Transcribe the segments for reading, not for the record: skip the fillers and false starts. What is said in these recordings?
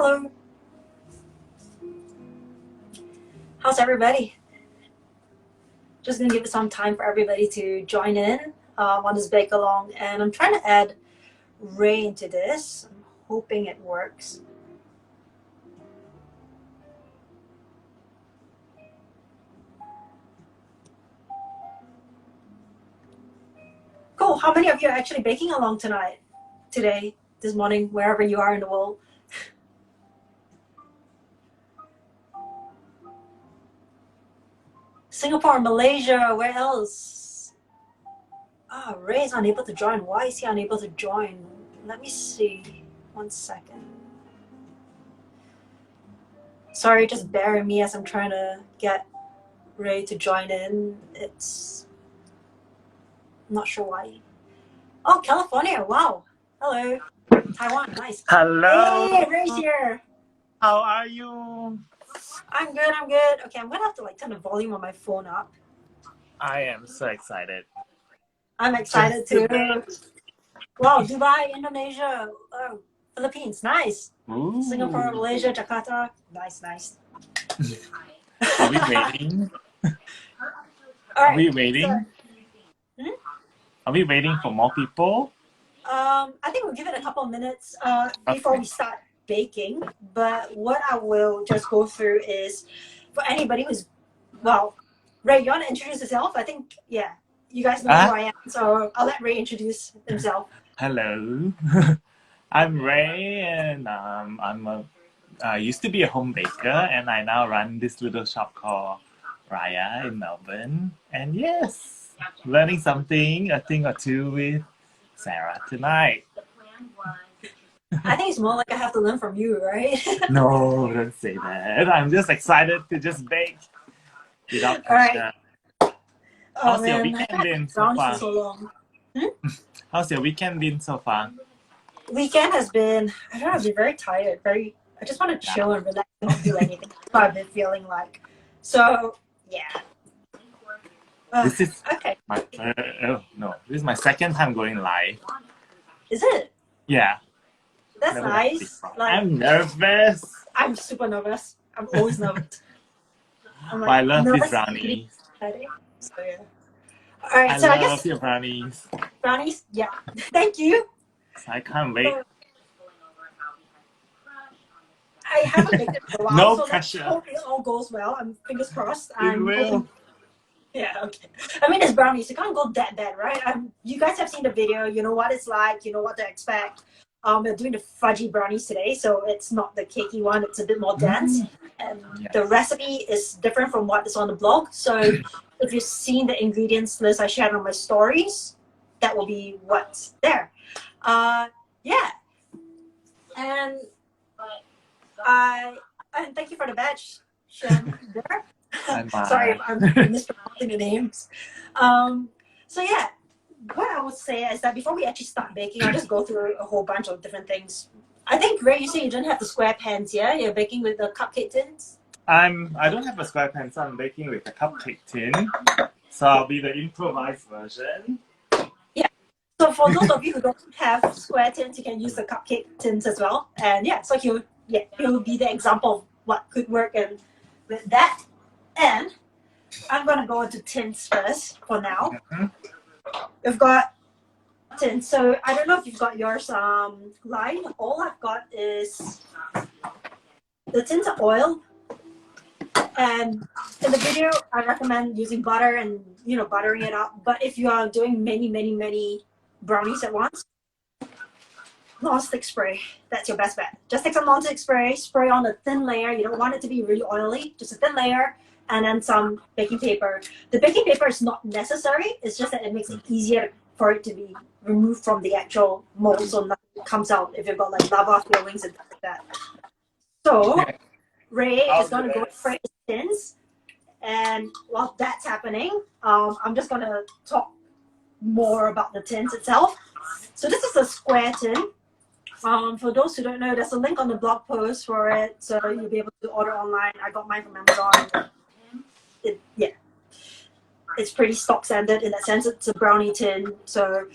Hello. How's everybody? Just gonna give it some time for everybody to join in on this bake along, and I'm trying to add Ray into this. I'm hoping it works. Cool. How many of you are actually baking along today, this morning, wherever you are in the world? Singapore, Malaysia, where else? Ah, Ray is unable to join. Why is he unable to join? Let me see. 1 second. Sorry, just bear with me as I'm trying to get Ray to join in. I'm not sure why. Oh, California. Wow. Hello. Taiwan. Nice. Hello. Hey, Ray's here. How are you? I'm good. I'm good. Okay, I'm gonna have to turn the volume on my phone up. I am so excited. I'm excited too. Wow, Dubai, Indonesia, Philippines. Nice. Ooh. Singapore, Malaysia, Jakarta. Nice. Are we waiting? All right. Are we waiting? So, Are we waiting for more people? I think we'll give it a couple of minutes before we start baking. But what I will just go through is for anybody who's, well, Ray, you want to introduce yourself? I think, yeah, you guys know who I am. So I'll let Ray introduce himself. Hello. I'm Ray, and I used to be a home baker, and I now run this little shop called Raya in Melbourne. And yes, learning something, a thing or two with Sarah tonight. I think it's more like I have to learn from you, right? No, don't say that. I'm just excited to just bake without pressure. Right. How's your weekend been so far? So long. How's your weekend been so far? Weekend has been, I don't know, I've been very tired. I just want to chill and relax and not do anything. That's what I've been feeling like. So, yeah. This is okay. This is my second time going live. Is it? Yeah. That's nice. I'm nervous. I'm super nervous. I'm always nervous. I love these brownies. So, yeah. All right, so I guess your brownies. Brownies, yeah. Thank you. I can't wait. I haven't baked it for a while, no so pressure. Hope it all goes well. I'm fingers crossed. It will. Yeah, okay. I mean, it's brownies. You can't go that bad, right? You guys have seen the video. You know what it's like. You know what to expect. We're doing the fudgy brownies today, so it's not the cakey one. It's a bit more dense. And the recipe is different from what is on the blog. So if you've seen the ingredients list I shared on my stories, that will be what's there. Yeah. And and thank you for the badge, Shem. Sorry if I'm mispronouncing the names. So yeah, what I would say is that before we actually start baking, I'll just go through a whole bunch of different things. I think, Ray, you say you don't have the square pans, yeah? You're baking with the cupcake tins? I don't have a square pan, so I'm baking with a cupcake tin. So I'll be the improvised version. Yeah. So for those of you who don't have square tins, you can use the cupcake tins as well. And yeah, so he'll be the example of what could work and with that. And I'm gonna go into tins first for now. We've got tins. So I don't know if you've got yours line. All I've got is the tins of oil. And in the video, I recommend using butter and buttering it up. But if you are doing many brownies at once, non-stick spray. That's your best bet. Just take some non-stick spray on a thin layer. You don't want it to be really oily. Just a thin layer, and then some baking paper. The baking paper is not necessary. It's just that it makes it easier for it to be removed from the actual mold, so nothing comes out if you've got lava fillings and stuff like that. So Ray is going to go spray his tins, and while that's happening, I'm just going to talk more about the tins itself. So this is a square tin. For those who don't know, there's a link on the blog post for it, so you'll be able to order online. I got mine from Amazon. It's pretty stock standard in that sense. It's a brownie tin. So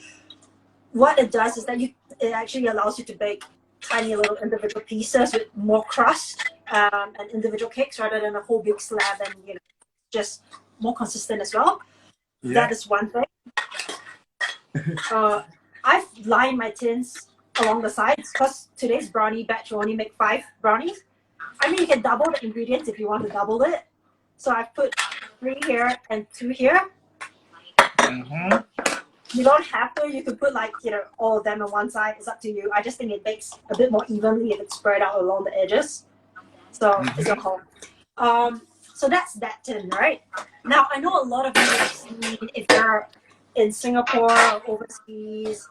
what it does is that it actually allows you to bake tiny little individual pieces with more crust and individual cakes rather than a whole big slab and just more consistent as well. Yeah. That is one thing. I've lined my tins along the sides because today's brownie batch will only make 5 brownies. I mean, you can double the ingredients if you want to double it. So I've put 3 here and 2 here. You don't have to. You could put all of them on one side. It's up to you. I just think it bakes a bit more evenly if it's spread out along the edges. So it's your call. So that's that tin, right? Now I know a lot of you have seen, if you're in Singapore or overseas,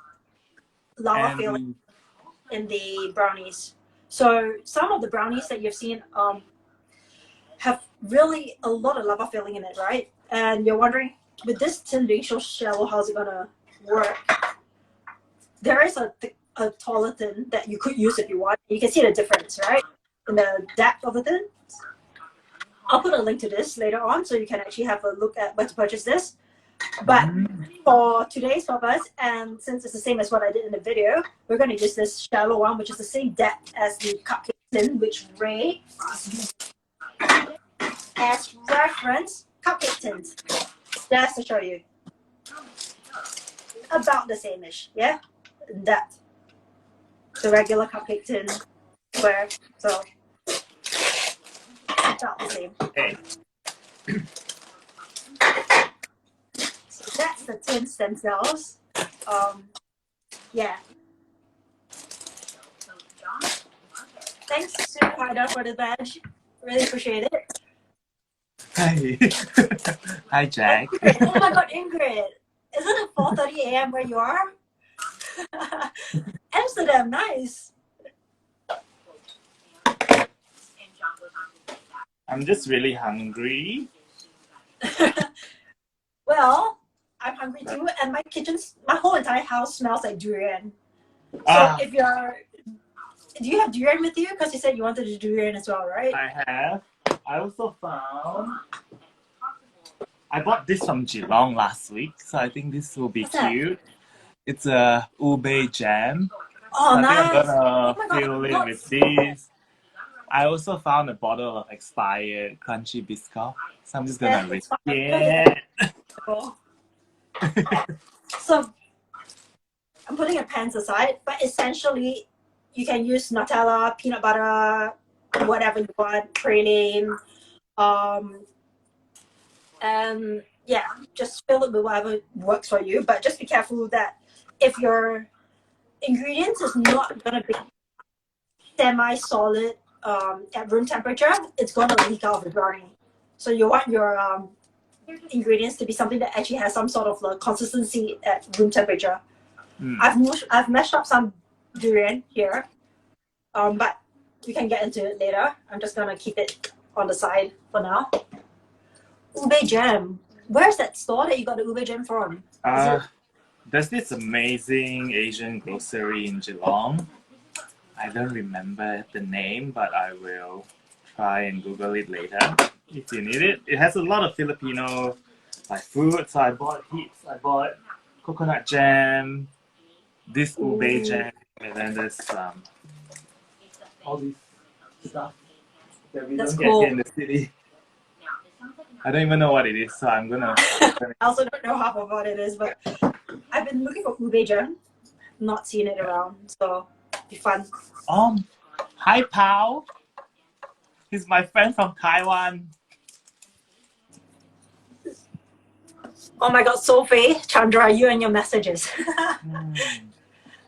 lava filling in the brownies. So some of the brownies that you've seen have really a lot of lava filling in it, right? And you're wondering, with this tin being so shallow, how's it gonna work? There is a taller tin that you could use if you want. You can see the difference, right? In the depth of the tin. I'll put a link to this later on so you can actually have a look at where to purchase this. But for today's purpose, and since it's the same as what I did in the video, we're going to use this shallow one, which is the same depth as the cupcake tin, which Ray as reference cupcake tins. Just to show you. About the same-ish, yeah? In depth. The regular cupcake tin square, so about the same. Okay. So that's the tins themselves. Yeah. Thanks to Haida for the badge. Really appreciate it. Hi. Hi, Jack. Oh my god, Ingrid. Isn't it 4:30 a.m. where you are? Amsterdam, nice. I'm just really hungry. Well, I'm hungry too, and my whole entire house smells like durian. So if do you have durian with you? Because you said you wanted a durian as well, right? I have. I also found. I bought this from Geelong last week, so I think this will be cute. It's a ube jam. Oh, so nice. I think I'm gonna fill it with this. I also found a bottle of expired crunchy biscuit, so I'm just gonna risk it. So I'm putting a pans aside, but essentially you can use Nutella, peanut butter, whatever you want, praline, and yeah, just fill it with whatever works for you. But just be careful that if your ingredients is not gonna be semi-solid at room temperature, it's gonna leak out of the brownie. So you want your ingredients to be something that actually has some sort of consistency at room temperature. I've mashed up some durian here, but we can get into it later. I'm just gonna keep it on the side for now. Ube jam. Where's that store that you got the ube jam from? There's this amazing Asian grocery in Geelong. I don't remember the name, but I will try and Google it later if you need it. It has a lot of Filipino food, so I bought heaps. I bought coconut jam, this ube jam, and then there's all this stuff that we don't get here in the city. I don't even know what it is, so I'm gonna. I also don't know half of what it is, but I've been looking for ube jam, not seeing it around, so it'd be fun. Hi Pao. He's my friend from Taiwan. Oh my god, Sophie, Chandra, you and your messages.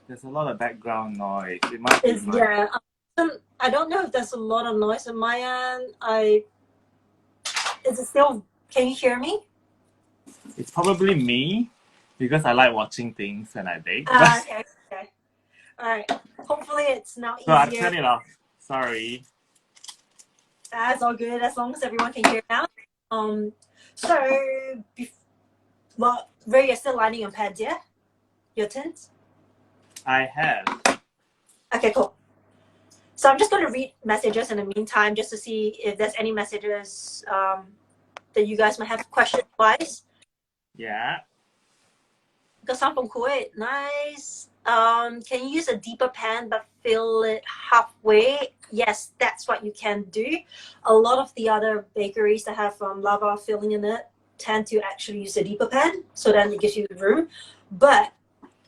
There's a lot of background noise. It might be yeah. I don't know if there's a lot of noise on my end. Is it still? Can you hear me? It's probably me because I like watching things when I bake. Okay. All right. Hopefully it's now easier. So I've turned it off. Sorry. That's all good as long as everyone can hear now. Ray, you're still lining your pads, yeah? Your tins? I have. Okay, cool. So I'm just going to read messages in the meantime just to see if there's any messages that you guys might have question-wise. Yeah. Got some from Kuwait. Nice. Can you use a deeper pan but fill it halfway? Yes, that's what you can do. A lot of the other bakeries that have lava filling in it tend to actually use a deeper pan, so then it gives you room. But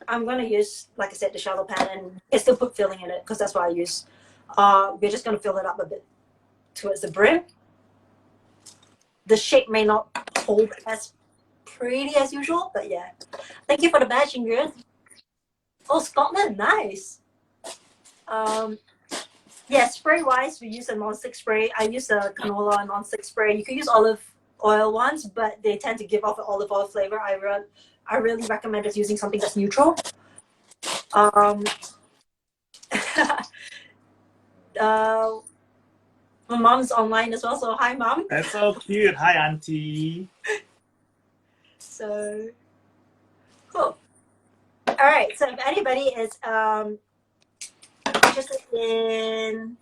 I'm gonna use, like I said, the shallow pan, and I still put filling in it because that's what I use. We're just gonna fill it up a bit towards the brim. The shape may not hold as pretty as usual, but yeah. Thank you for the badge, Ingrid. Oh, Scotland, nice. Yeah, spray wise, we use a non-stick spray. I use a canola non-stick spray. You can use olive oil ones, but they tend to give off an olive oil flavor. I really recommend just using something that's neutral. My mom's online as well, so hi, mom. That's so cute. Hi, auntie. So cool. All right. So if anybody is interested in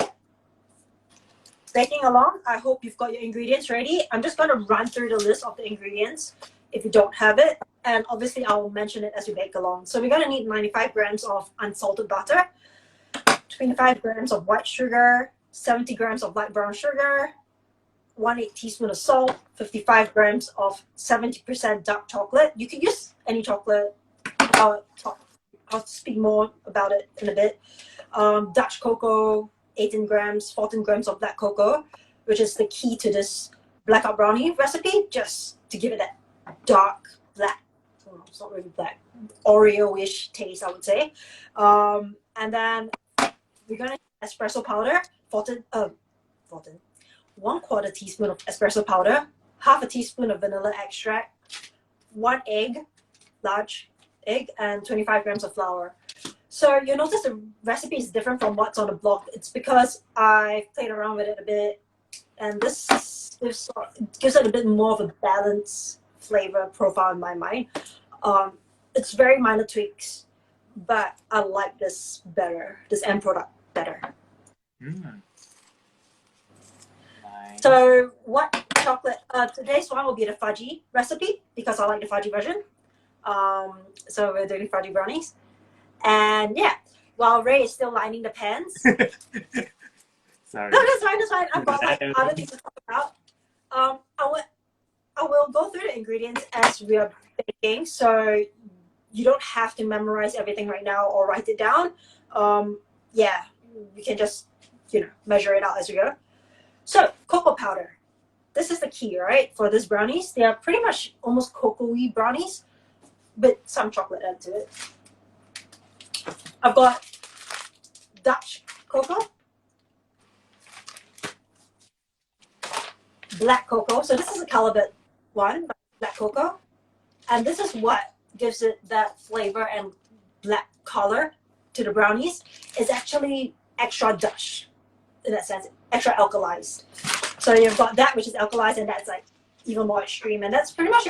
baking along, I hope you've got your ingredients ready. I'm just going to run through the list of the ingredients if you don't have it, and obviously I'll mention it as we bake along. So we're going to need 95 grams of unsalted butter, 25 grams of white sugar, 70 grams of light brown sugar, 1/8 teaspoon of salt, 55 grams of 70% dark chocolate. You can use any chocolate. I'll speak more about it in a bit. Dutch cocoa, 18 grams, 14 grams of black cocoa, which is the key to this blackout brownie recipe, just to give it that dark black, well, it's not really black, Oreo-ish taste, I would say. And then we're gonna use espresso powder, 1/4 teaspoon of espresso powder, half a teaspoon of vanilla extract, 1 egg, large egg, and 25 grams of flour. So you'll notice the recipe is different from what's on the blog. It's because I played around with it a bit, and this gives it a bit more of a balanced flavor profile in my mind. It's very minor tweaks, but I like this better, this end product better. Mm. Nice. So what chocolate? Today's one will be the fudgy recipe because I like the fudgy version. So we're doing fudgy brownies. And yeah, while Ray is still lining the pans. Sorry. No, that's fine, that's fine. I've got like other things to talk about. I will go through the ingredients as we are baking, so you don't have to memorize everything right now or write it down. Yeah, you can just, measure it out as we go. So, cocoa powder. This is the key, right? For these brownies, they are pretty much almost cocoa-y brownies, with some chocolate added to it. I've got Dutch cocoa, black cocoa. So this is a calibrate one, black cocoa. And this is what gives it that flavor and black color to the brownies. It's actually extra Dutch, in that sense, extra alkalized. So you've got that, which is alkalized, and that's like even more extreme. And that's pretty much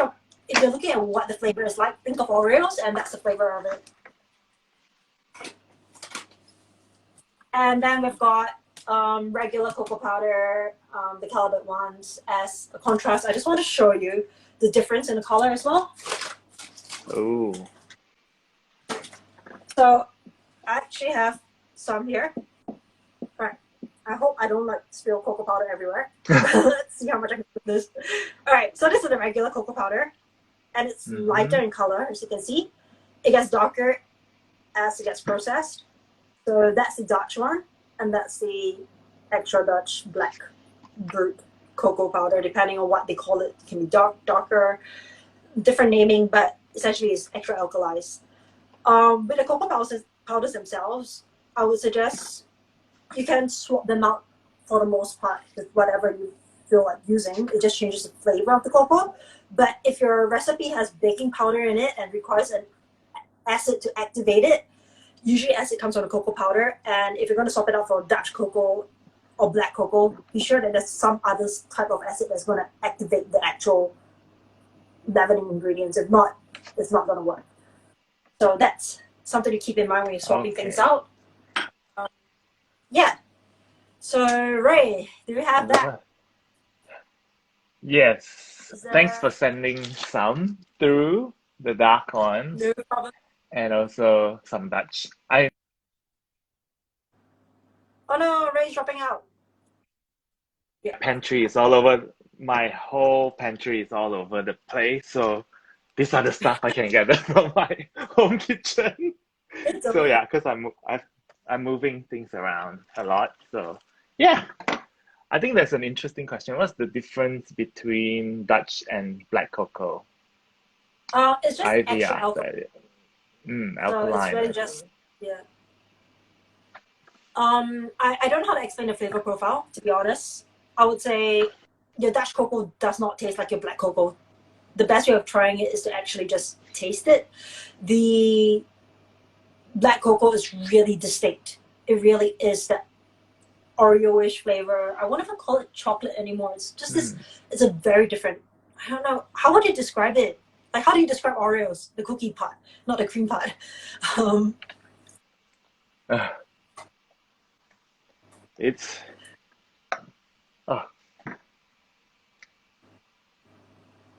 if you're looking at what the flavor is like, think of Oreos, and that's the flavor of it. And then we've got regular cocoa powder, the calibrate ones, as a contrast. I just want to show you the difference in the color as well. Oh. So I actually have some here. All right. I hope I don't spill cocoa powder everywhere. Let's see how much I can put this. All right. So this is the regular cocoa powder, and it's lighter in color, as you can see. It gets darker as it gets processed. So that's the Dutch one, and that's the extra Dutch black brute cocoa powder, depending on what they call it. It can be darker, different naming, but essentially it's extra alkalized. With the cocoa powders themselves, I would suggest you can swap them out for the most part with whatever you feel like using. It just changes the flavor of the cocoa. But if your recipe has baking powder in it and requires an acid to activate it, usually acid comes on the cocoa powder, and if you're going to swap it out for Dutch cocoa or black cocoa, be sure that there's some other type of acid that's going to activate the actual leavening ingredients. If not, it's not going to work. So that's something to keep in mind when you're swapping things out. Yeah. So Ray, do you have that? Yes. Thanks for sending some through. the dark ones, No problem. and also some Dutch. Oh no, Ray's dropping out. Yeah. Pantry is all over. My whole pantry is all over the place. So these are the stuff I can get from my home kitchen. It's So okay. yeah, because I'm moving things around a lot. So yeah, I think that's an interesting question. What's the difference between Dutch and black cocoa? It's just Ivy extra asked alcohol. that. So it's Alkaline. really just, yeah. I don't know how to explain the flavor profile, to be honest. I would say your Dutch cocoa does not taste like your black cocoa. The best way of trying it is to actually just taste it. The black cocoa is really distinct. It really is that Oreo-ish flavor. I won't even call it chocolate anymore. It's just this, it's a very different, I don't know, how would you describe it? Like, how do you describe Oreos? The cookie part, not the cream part. Uh, it's oh,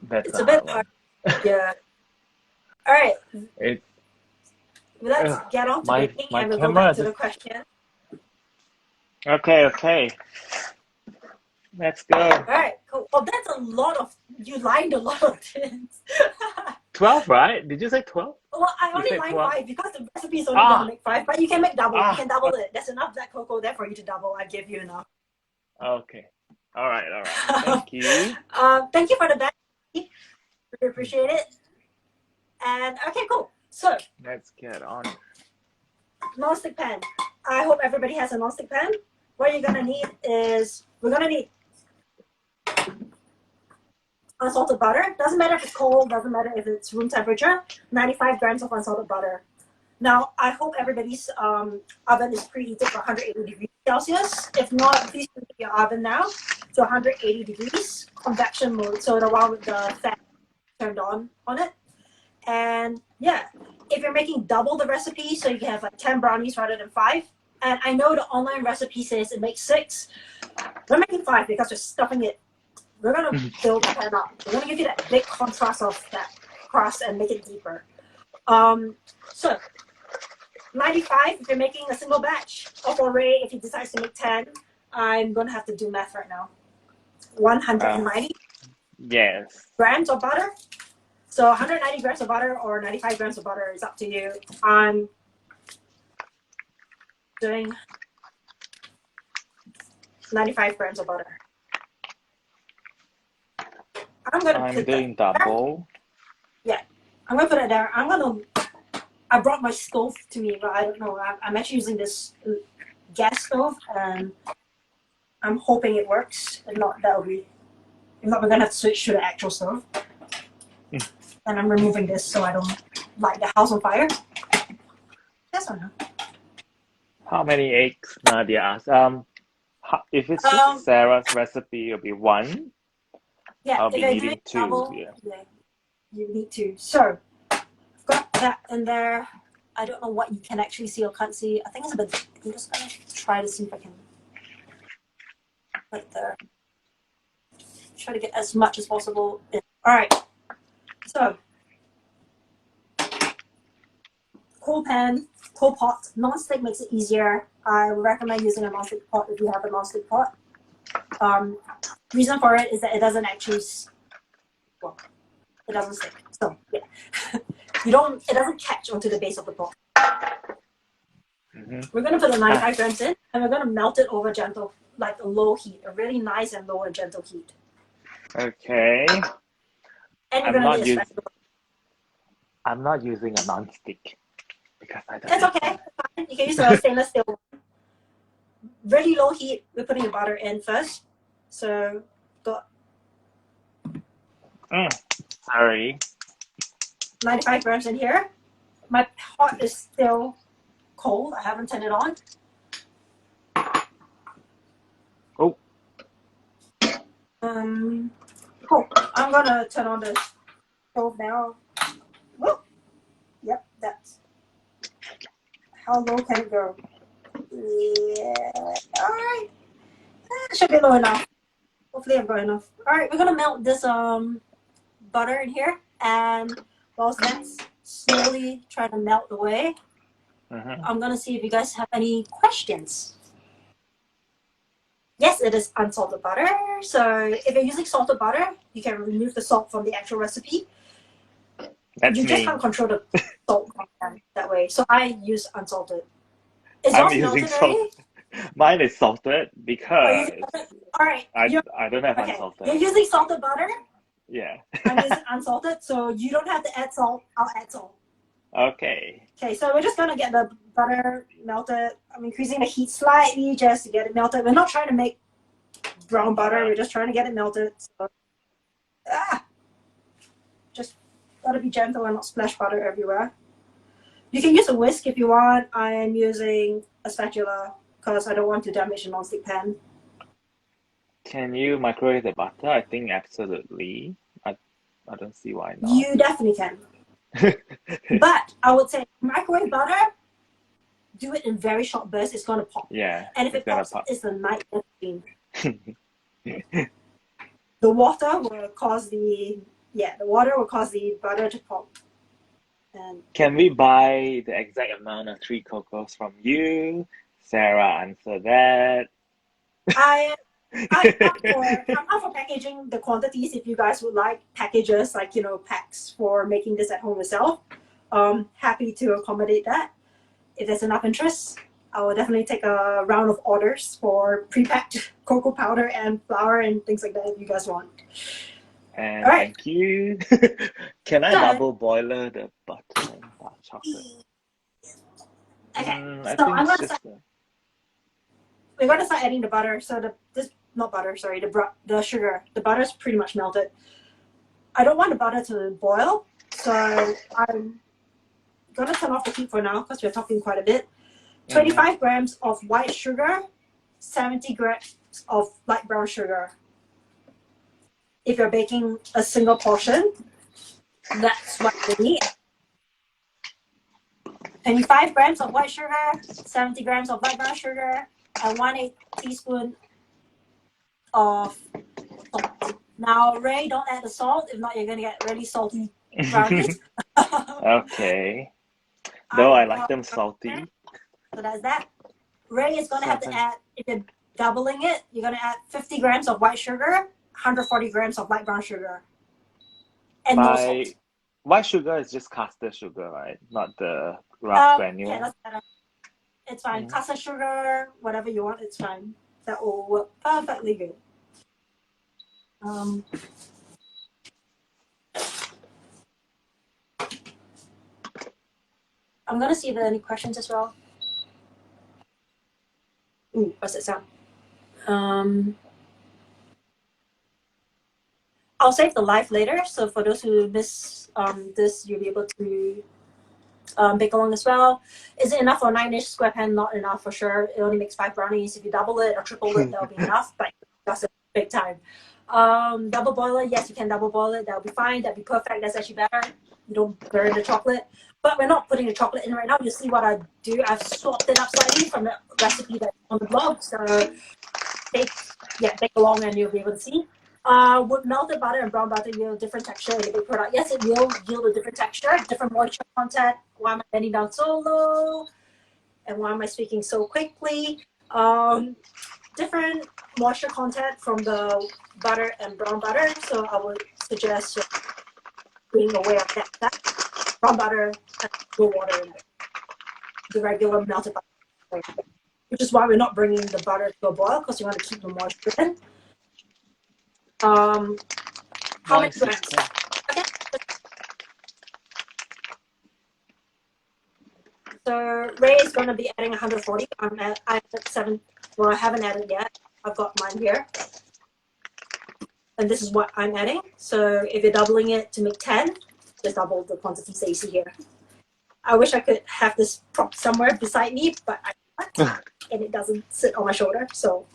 that's It's a a bit hard hard. one. Yeah. All right. It's Let's get on to baking my and we'll go back camera to the just question. okay. Let's go. All right, cool. Oh, that's a lot of, you lined a lot of tins. 12, right? Did you say 12? Well, I You only said lined 12? 5 because the recipe is only going to make 5, but you can make double. You can double it. There's enough black cocoa there for you to double. I give you enough. Okay. All right. Thank you. Thank you for the bag. We appreciate it. And okay, cool. So, Let's get on. non-stick pan. I hope everybody has a non-stick pan. What you're gonna need is, we're gonna need unsalted butter. Doesn't matter if it's cold, doesn't matter if it's room temperature. 95 grams of unsalted butter. Now, I hope everybody's oven is preheated for 180 degrees Celsius. If not, please put your oven now to 180 degrees, convection mode, so the one with the fan turned on it. And yeah, if you're making double the recipe, so you can have like 10 brownies rather than 5. And I know the online recipe says it makes 6. We're making 5 because we're stuffing it. We're gonna build the pan up. We're gonna give you that big contrast of that crust and make it deeper. So 95 if you're making a single batch, or for Ray if he decides to make 10. I'm gonna have to do math right now. 190 yes. grams of butter. So 190 grams of butter or 95 grams of butter is up to you. I'm doing 95 grams of butter. I'm doing double. Yeah, I'm gonna put it there. I brought my stove to me, but I don't know. I'm actually using this gas stove, and I'm hoping it works. If not, we're gonna have to switch to the actual stove. And I'm removing this so I don't light the house on fire. Yes or no? How many eggs, Nadia asked? If it's just Sarah's recipe, it'll be 1. Yeah, I'll if be you're needing doing 2. double, Yeah. you need 2. So, I've got that in there. I don't know what you can actually see or can't see. I think it's a bit. I'm just gonna try to see if I can. Right there. Try to get as much as possible in. All right. So, cool pan, cool pot. Non-stick makes it easier. I would recommend using a non-stick pot if you have a non-stick pot. Reason for it is that it doesn't actually, well, it doesn't stick. So yeah, it doesn't catch onto the base of the pot. We're gonna put the 95 grams in, and we're gonna melt it over gentle, like a low heat, a really nice and low and gentle heat. Okay. And you're gonna need a spatula. I'm not using a non-stick because I don't. It's okay. Fine. You can use a stainless steel one. Really low heat. We're putting the butter in first. So got Sorry. 95 grams in here. My pot is still cold. I haven't turned it on. Oh. Cool. I'm gonna turn on the stove now. Whoop. Yep, that's. How low can it go? Yeah. All right. That should be low enough. Hopefully I've got enough. All right, we're gonna melt this butter in here, and whilst that's slowly trying to melt away, I'm gonna see if you guys have any questions. Yes, it is unsalted butter. So if you're using salted butter, you can remove the salt from the actual recipe. That's you just me. can't control the salt content that way. So I use unsalted. Is I'm yours using melted already? Mine is salted Oh, because all right. I don't have Okay. unsalted. You're using salted butter. Yeah. I'm using unsalted, so you don't have to add salt. I'll add salt. Okay. Okay, so we're just gonna get the butter melted. I'm increasing the heat slightly just to get it melted. We're not trying to make brown butter. We're just trying to get it melted. So, just gotta be gentle and not splash butter everywhere. You can use a whisk if you want. I am using a spatula because I don't want to damage the non-stick pan. Can you microwave the butter? I think absolutely. I don't see why not. You definitely can. But I would say microwave butter, do it in very short bursts. It's gonna pop. Yeah. And if it gonna pops, pop. it's a nightmare thing. The water will cause the butter to pop. And Can we buy the exact amount of 3 cocos from you? Sarah, answer that. I'm up for packaging the quantities if you guys would like packages, like, packs for making this at home yourself. Happy to accommodate that. If there's enough interest, I will definitely take a round of orders for pre-packed cocoa powder and flour and things like that if you guys want. And All right. thank you. Can I So- double boiler the butter and dark chocolate? Okay, I so think I'm it's gonna just we're gonna start adding the butter. So the sugar. The butter is pretty much melted. I don't want the butter to boil, so I'm gonna turn off the heat for now because we're talking quite a bit. 25 grams of white sugar, 70 grams of light brown sugar. If you're baking a single portion, that's what we need. 25 grams of white sugar, 70 grams of light brown sugar, and 1/8 teaspoon of salt. Now, Ray, don't add the salt. If not, you're gonna get really salty brownies. Okay. Though I like them salty. So that's that. Ray is gonna have to add, if you're doubling it, you're gonna add 50 grams of white sugar, 140 grams of light brown sugar, and no salt. White sugar is just caster sugar, right? Not the rough granule. Yeah, that's better. It's fine. Caster sugar, whatever you want, it's fine. That will work perfectly good. I'm gonna see if there are any questions as well. Ooh, what's that sound? I'll save the live later, so for those who miss this, you'll be able to bake along as well. Is it enough for a 9-inch square pan? Not enough for sure. It only makes 5 brownies. If you double it or triple it, that'll be enough, but that's a big time. Double boiler, yes, you can double boil it. That'll be fine. That'll be perfect. That's actually better. You don't burn the chocolate. But we're not putting the chocolate in right now. You'll see what I do. I've swapped it up slightly from the recipe that's on the blog. So bake along and you'll be able to see. With melted butter and brown butter yield different texture in the big product. Yes, it will yield a different texture, different moisture content. Why am I bending down so low? And why am I speaking so quickly? Different moisture content from the butter and brown butter. So I would suggest being aware of that. Brown butter and cool water in it. The regular melted butter. Which is why we're not bringing the butter to a boil, because you want to keep the moisture in. How many grams? Okay. So Ray is going to be adding 140. I'm at 7. Well, I haven't added yet. I've got mine here. And this is what I'm adding. So if you're doubling it to make 10, just double the quantity that you see here. I wish I could have this prop somewhere beside me, but I can't. And it doesn't sit on my shoulder. So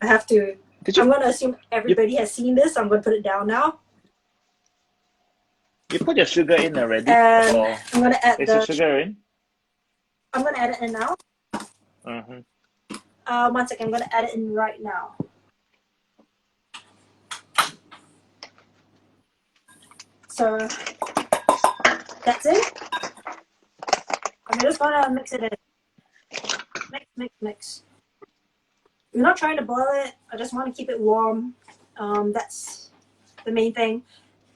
I have to. I'm going to assume everybody has seen this. I'm going to put it down now. You put your sugar in already? And I'm going to add the sugar in? I'm going to add it in now. 1 second. I'm going to add it in right now. So That's it. I'm just gonna mix it in. Mix, mix, mix. I'm not trying to boil it. I just want to keep it warm. That's the main thing.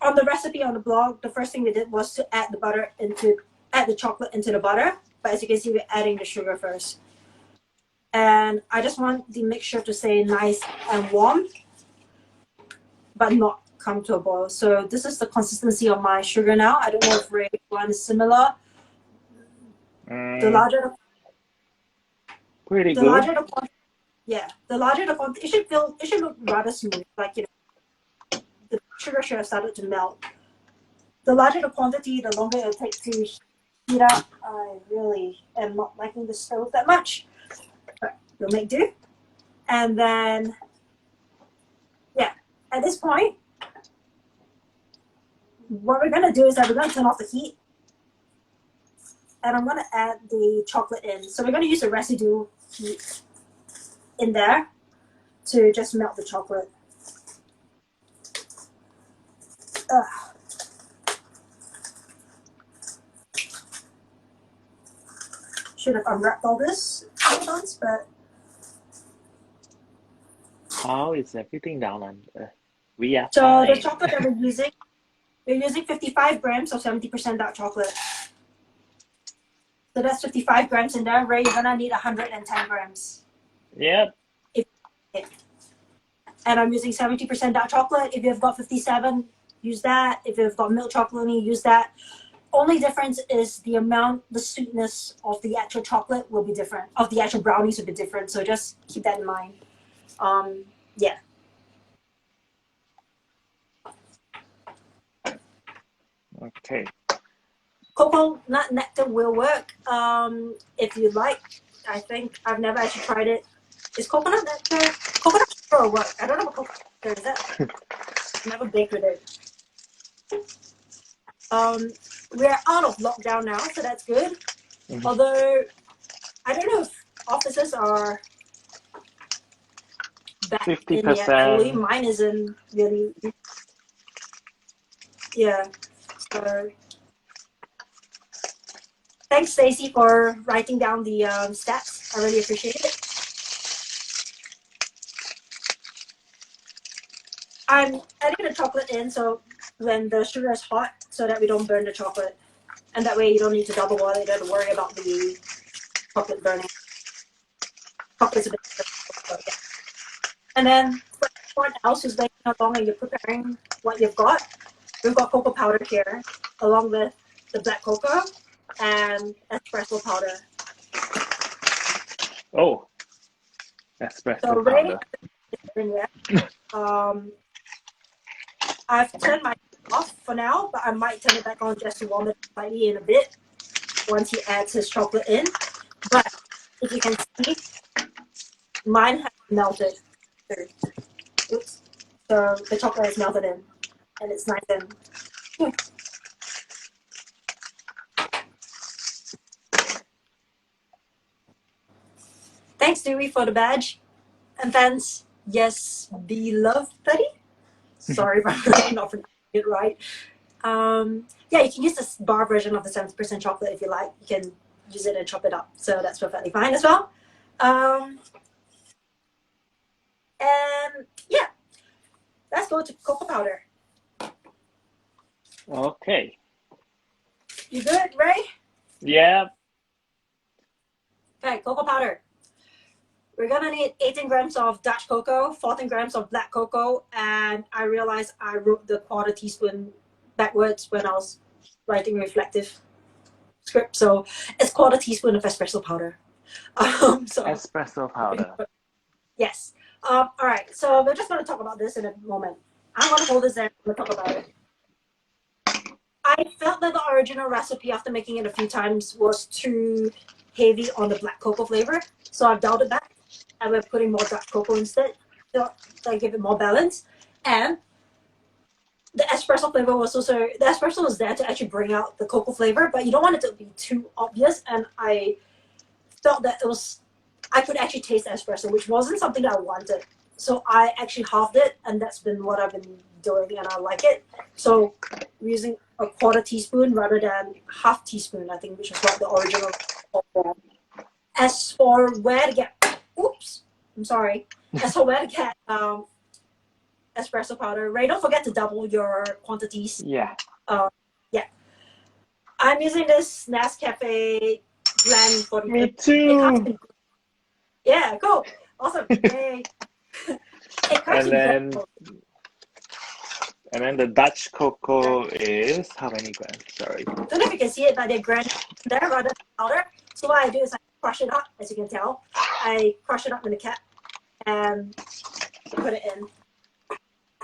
On the recipe on the blog, the first thing we did was to add the chocolate into the butter. But as you can see, we're adding the sugar first. And I just want the mixture to stay nice and warm, but not come to a boil. So this is the consistency of my sugar now. I don't know if Ray one is similar. The larger pretty the good. larger the quantity, yeah, the larger the quantity, it should look rather smooth. Like, you know, the sugar should have started to melt. The larger the quantity, the longer it'll take to heat up. I really am not liking the stove that much, but we'll make do. And then, yeah, at this point, what we're gonna do is that we're gonna turn off the heat, and I'm gonna add the chocolate in. So we're gonna use the residue heat in there to just melt the chocolate. Should have unwrapped all this once, but How is everything down under? We are so fine. the chocolate that we're using 55 grams of 70% dark chocolate. So that's 55 grams in there. Ray, you're gonna need 110 grams. Yep. And I'm using 70% dark chocolate. If you've got 57, use that. If you've got milk chocolate, use that. Only difference is the amount, the sweetness of the actual chocolate will be different. Of the actual brownies will be different. So just keep that in mind. Yeah. Okay. Coconut nectar will work if you like. I think I've never actually tried it. Is coconut nectar? Coconut nectar will work. I don't know what coconut nectar is. That never baked with it. We're out of lockdown now, so that's good. Mm-hmm. Although I don't know if offices are back in yet fully. 50%. Mine isn't really. Yeah. So thanks, Stacey, for writing down the stats. I really appreciate it. I'm adding the chocolate in so when the sugar is hot, so that we don't burn the chocolate, and that way you don't need to double boil it. You don't have to worry about the chocolate burning. Chocolate's a bit different. And then for everyone else who's waiting along and you're preparing what you've got, we've got cocoa powder here, along with the black cocoa and espresso powder. Oh, espresso So Ray, powder. I've turned my off for now, but I might turn it back on just to warm it slightly in a bit once he adds his chocolate in. But if you can see, mine has melted. Oops. So the chocolate is melted in, and it's nice and. Thanks, Dewey, for the badge. And thanks, yes, beloved Betty. Sorry if I'm not pronouncing it right. Yeah, you can use this bar version of the 70% chocolate if you like. You can use it and chop it up. So that's perfectly fine as well. And yeah, let's go to cocoa powder. Okay. You good, Ray? Yeah. Okay, cocoa powder. We're gonna need 18 grams of Dutch cocoa, 14 grams of black cocoa, and I realized I wrote the quarter teaspoon backwards when I was writing reflective script. So it's quarter teaspoon of espresso powder. So Espresso powder. yes. All right. So we're just gonna talk about this in a moment. I'm gonna hold this there and we'll talk about it. I felt that the original recipe, after making it a few times, was too heavy on the black cocoa flavor. So I've dialed it back. And we're putting more dark cocoa instead to give it more balance. And the espresso flavor was also, the espresso was there to actually bring out the cocoa flavor, but you don't want it to be too obvious. And I felt that I could actually taste the espresso, which wasn't something that I wanted. So I actually halved it, and that's been what I've been doing, and I like it. So we're using a quarter teaspoon rather than half teaspoon, I think, which is what the original was. As for where to get, oops, I'm sorry. As for where to get espresso powder, Ray, don't forget to double your quantities. Yeah. Yeah. I'm using this Nescafe blend for Me too. Yeah, cool. Awesome. Yay. And then the Dutch cocoa is how many grams? Sorry. I don't know if you can see it, but they're ground there rather than powder. So what I do is I crush it up, as you can tell. I crush it up in a cap and put it in.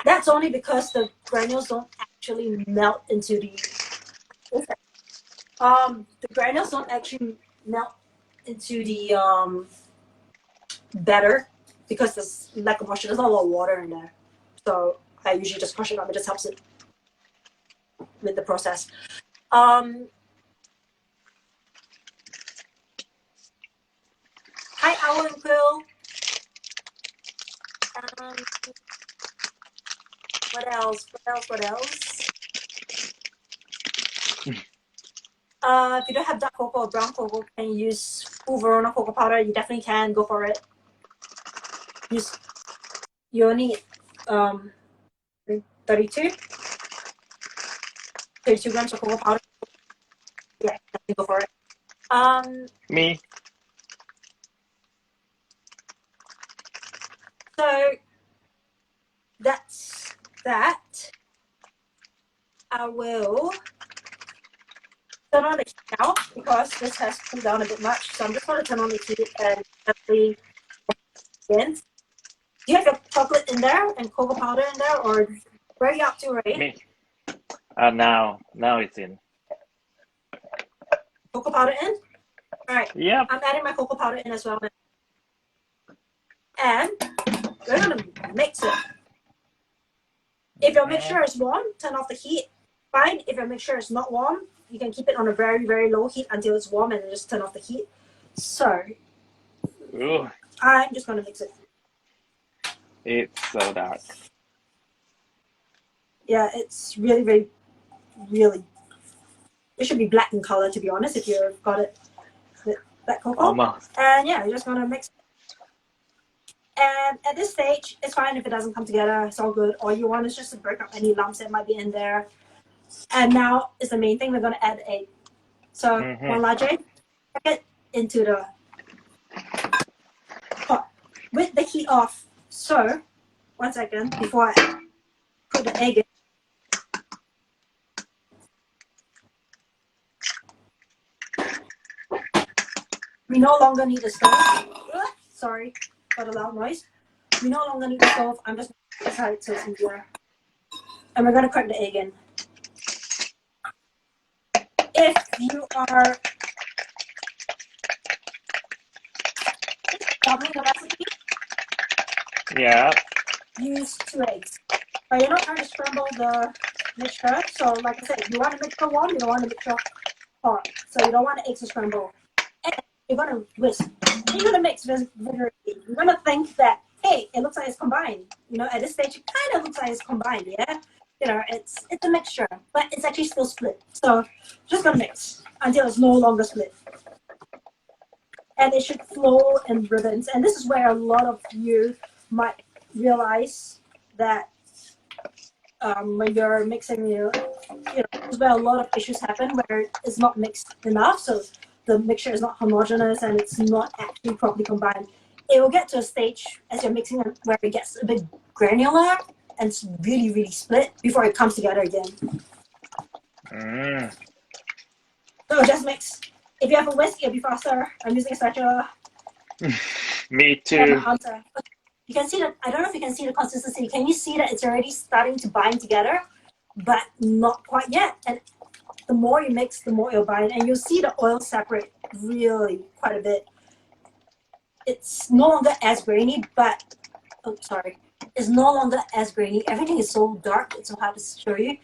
That's only because the granules don't actually melt into the granules don't actually melt into the batter because there's lack of moisture. There's not a lot of water in there. So I usually just crush it up. It just helps it with the process. Hi, Owl and Quill. What else? If you don't have dark cocoa or brown cocoa, can you use full Verona cocoa powder? You definitely can. Go for it. You only need 32 grams of cocoa powder. Yeah, definitely go for it. Me. So that's that. I will turn on the heat now because this has cooled down a bit much. So I'm just going to turn on the heat and actually begin. Do you have your chocolate in there and cocoa powder in there, or where are you up to, Ray? Me. Now it's in. Cocoa powder in? All right. Yep. I'm adding my cocoa powder in as well. And we're going to mix it. If your mixture is warm, turn off the heat. Fine. If your mixture is not warm, you can keep it on a very, very low heat until it's warm and then just turn off the heat. So, Ooh, I'm just going to mix it. it's so dark. Yeah, it's really, really, really. It should be black in color, to be honest, if you've got it with black cocoa. Almost. And yeah, you're just going to mix it. And at this stage, it's fine if it doesn't come together. It's all good. All you want is just to break up any lumps that might be in there. And now is the main thing. We're going to add egg. So one large egg, put it into the pot with the heat off. So 1 second before I put the egg in. We no longer need the stove. Sorry for the loud noise. We no longer need the stove. I'm just going to try it so it's easier. And we're going to crack the egg in. If you are doubling the recipe, Yeah. use 2 eggs. But you're not trying to scramble the mixture. So like I said, you want the mixture warm, you don't want the mixture hot. So you don't want the eggs to scramble. And you're going to whisk. You're going to mix vigorously. You're going to think that, hey, it looks like it's combined. You know, at this stage, it kind of looks like it's combined, yeah? You know, it's a mixture, but it's actually still split. So just going to mix until it's no longer split. And it should flow in ribbons. And this is where a lot of you might realize that when you're mixing, this is where a lot of issues happen, where it's not mixed enough. So the mixture is not homogeneous and it's not actually properly combined. It will get to a stage as you're mixing it where it gets a bit granular and it's really, really split before it comes together again. So just mix. If you have a whisk, it'll be faster. I'm using a spatula. Me too. You can see that. I don't know if you can see the consistency. Can you see that it's already starting to bind together, but not quite yet? And the more you mix, the more it'll bind, and you'll see the oil separate really quite a bit. It's no longer as grainy, but it's no longer as grainy. Everything is so dark; it's so hard to show you.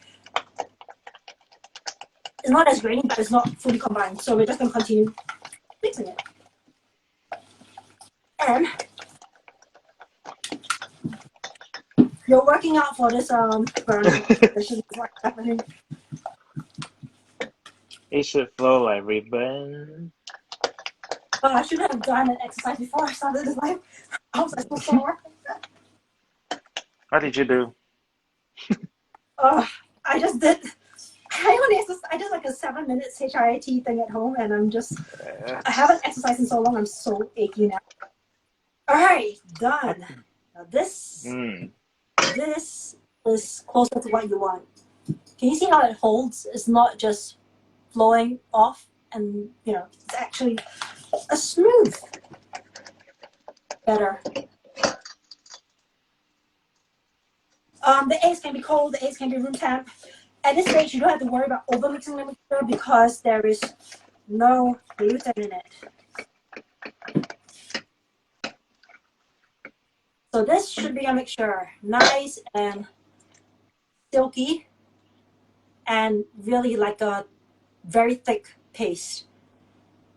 It's not as grainy, but it's not fully combined. So we're just going to continue mixing it. And you're working out for this brownie. What's happening? It should flow like ribbon. Oh, I should have done an exercise before I started this live. I was like so sore. What did you do? I just did. I did like a 7 minutes HIIT thing at home, and I haven't exercised in so long. I'm so achy now. All right, done. Now this is closer to what you want. Can you see how it holds? It's not just flowing off, and it's actually a smooth better. The eggs can be cold, the eggs can be room temp. At this stage, you don't have to worry about over mixing the mixture because there is no gluten in it. So this should be a mixture, nice and silky, and really like a very thick paste.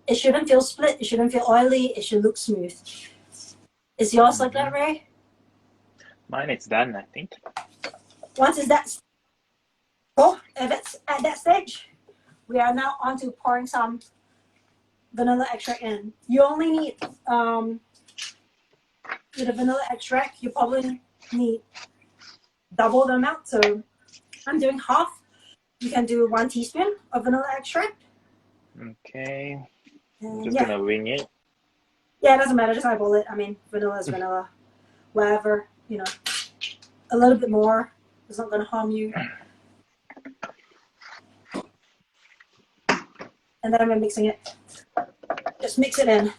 It shouldn't feel split, it shouldn't feel oily, it should look smooth. Is yours like that, Ray? Mine is done, I think. Once it's that, if it's at that stage, we are now on to pouring some vanilla extract in. You only need, with the vanilla extract, you probably need double the amount. So I'm doing half. You can do 1 teaspoon of vanilla extract. Okay. And Just gonna wing it. Yeah, it doesn't matter. Just eyeball it. I mean, vanilla is vanilla. Whatever, a little bit more is not going to harm you. And then I'm mixing it. Just mix it in.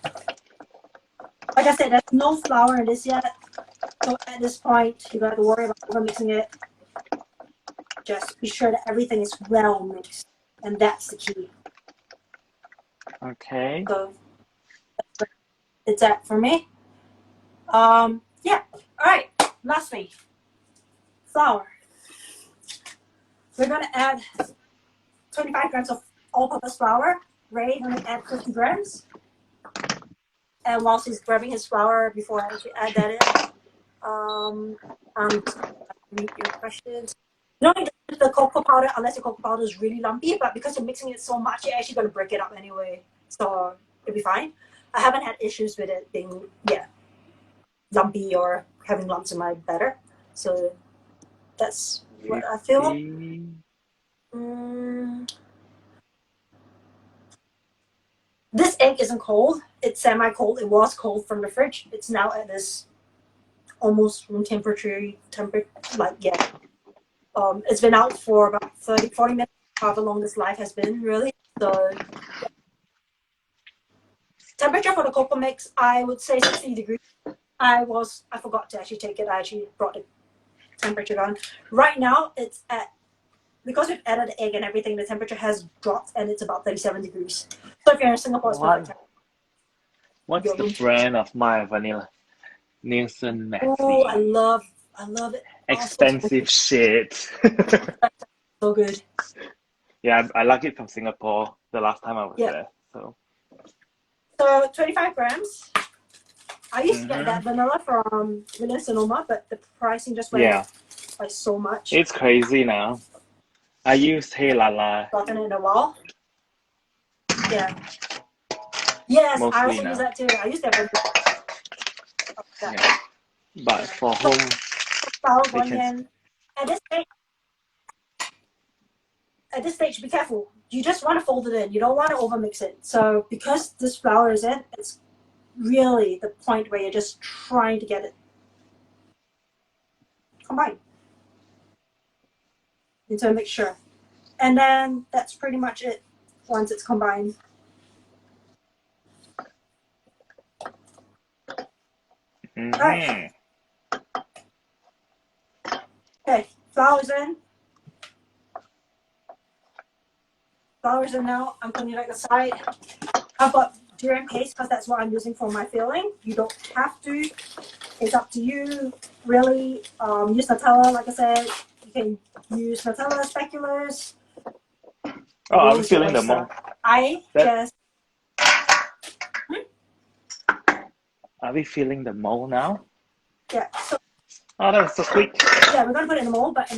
Like I said, there's no flour in this yet. So at this point, you don't have to worry about over mixing it. Just be sure that everything is well mixed. And that's the key. Okay. So it's that for me. Yeah. All right. Lastly, flour. We're going to add 25 grams of all-purpose flour. Ray going to add 50 grams. And whilst he's grabbing his flour before I actually add that in, I'm just going to read your questions. You don't need the cocoa powder unless your cocoa powder is really lumpy, but because you're mixing it so much, you're actually going to break it up anyway. So it'll be fine. I haven't had issues with it being, lumpy or having lumps in my batter. So that's what I feel. This egg isn't cold. It's semi-cold. It was cold from the fridge. It's now at this almost room temperature, it's been out for about 30-40 minutes, however long this live has been, really. So temperature for the cocoa mix, I would say 60 degrees. I forgot to actually take it. I actually brought the temperature down. Right now, it's at, because we've added the egg and everything, the temperature has dropped and it's about 37 degrees. So if you're in Singapore, it's perfect. What's the brand of my vanilla? Nielsen Maxi. Oh, I love it. Expensive shit. So good. Yeah, I like it from Singapore the last time I was there. So 25 grams. I used to get that vanilla from Vanilla Sonoma, but the pricing just went up by so much. It's crazy now. I use Hey Lala. Gotten it in a while. Yeah. Yes, Mostly I also now. use that too. I use that vanilla. But for home, flour going in. At this stage, be careful. You just want to fold it in. You don't want to overmix it. So because this flour is in, it's really the point where you're just trying to get it combined into a mixture. And then that's pretty much it once it's combined. All right. Okay, flour's in. Flour's in now. I'm putting it aside. I've got durian paste because that's what I'm using for my filling. You don't have to. It's up to you. Really, use Nutella. Like I said, you can use Nutella speculas. Oh, are we filling the mold? Are we filling the mold now? Yeah. So, oh, that was so quick. Yeah, we're gonna put it in the mold, but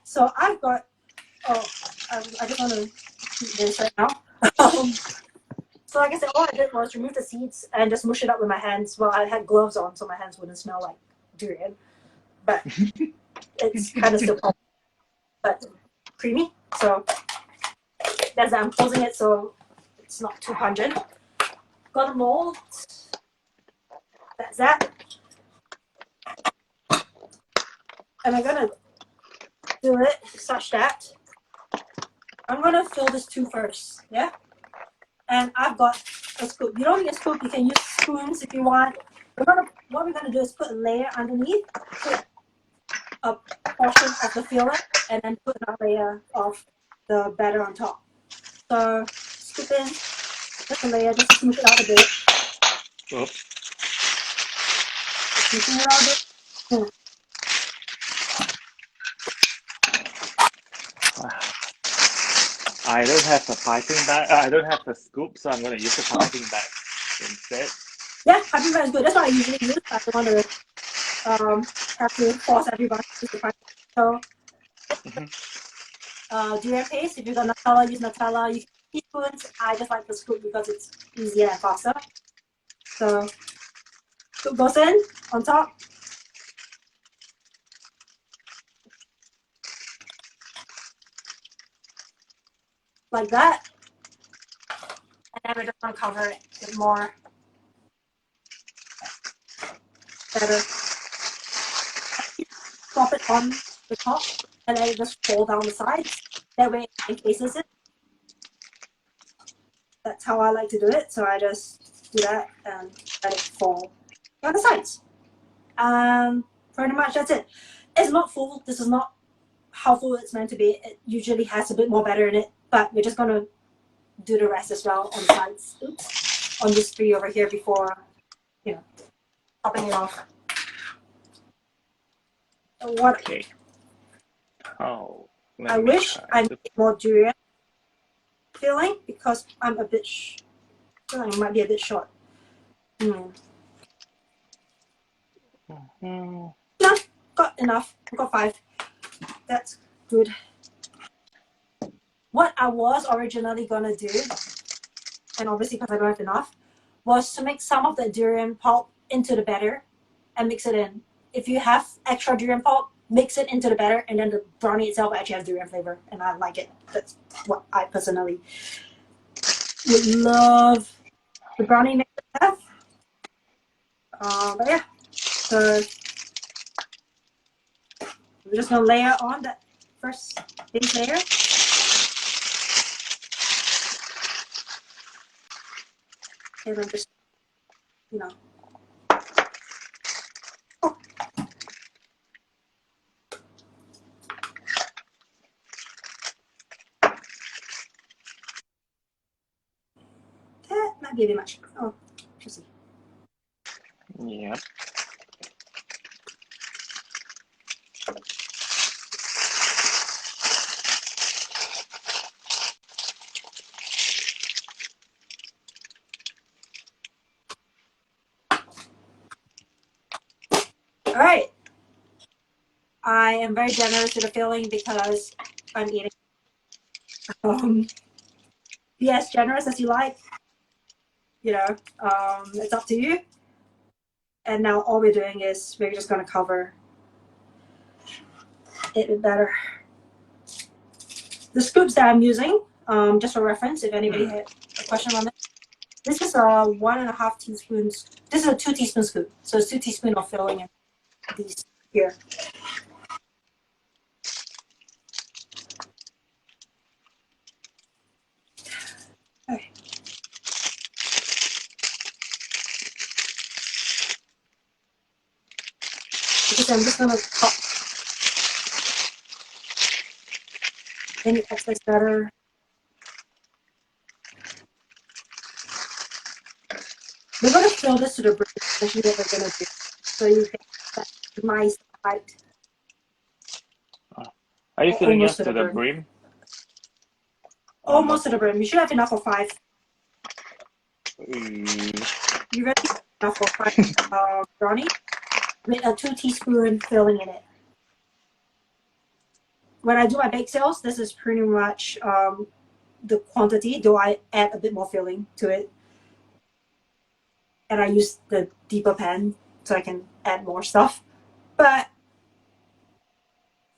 so I've got I just want to eat this right now. So like I said, all I did was remove the seeds and just mush it up with my hands. Well, I had gloves on, so my hands wouldn't smell like durian. But it's kind of still but creamy. So that's that. I'm closing it so it's not too pungent. Got a mold. That's that. And I'm gonna do it such that I'm gonna fill this tube first. Yeah. And I've got a scoop. You don't need a scoop. You can use spoons if you want. What we're gonna do is put a layer underneath, put a portion of the filling, and then put another layer of the batter on top. So scoop in just a layer, just to smooth it out a bit. Oh. Smoothing it out a bit. I don't have a piping bag. I don't have a scoop, so I'm gonna use a piping bag instead. Yeah, piping bag is good. That's what I usually use. I don't want to have to force everybody to use the piping bag. So durian paste. If you've got Nutella, use Nutella. You can use teaspoons. I just like the scoop because it's easier and faster. So scoop goes in on top. Like that. And then we're just going to cover it with more batter. Drop it on the top and then just fold down the sides. That way it encases it. That's how I like to do it. So I just do that and let it fall on the sides. Pretty much that's it. It's not full. This is not how full it's meant to be. It usually has a bit more batter in it, but we're just going to do the rest as well on the sides. Oops. On this three over here before, topping it off. What? Okay. Oh. I wish I made more durian filling because I'm a bit. I feel like it might be a bit short. No, got enough. I got 5. That's good. What I was originally gonna do, and obviously because I don't have enough, was to make some of the durian pulp into the batter and mix it in. If you have extra durian pulp, mix it into the batter, and then the brownie itself actually has durian flavor, and I like it. That's what I personally would love the brownie mix to have. But yeah, so we're just gonna layer on that first base layer. And then just, Oh. That might be a bit much. Oh, we'll see. Yep. All right. I am very generous with the filling because I'm eating. Be as generous as you like. It's up to you. And now all we're doing is we're just going to cover it with batter. The scoops that I'm using, just for reference, if anybody had a question on it, this is a 1.5 teaspoons. This is a 2 teaspoon scoop. So it's 2 teaspoons of filling in these here. Okay. Because I'm just going to pop any excess batter. We're going to fill this to the brim. That's what we're going to do. So you get that nice height. Are you filling Almost it to to the the brim? Almost to the brim. You should have enough for 5. You ready? Enough for 5 brownie with a 2 teaspoon filling in it. when I do my bake sales, this is pretty much the quantity, though I add a bit more filling to it. And I use the deeper pan so I can add more stuff, but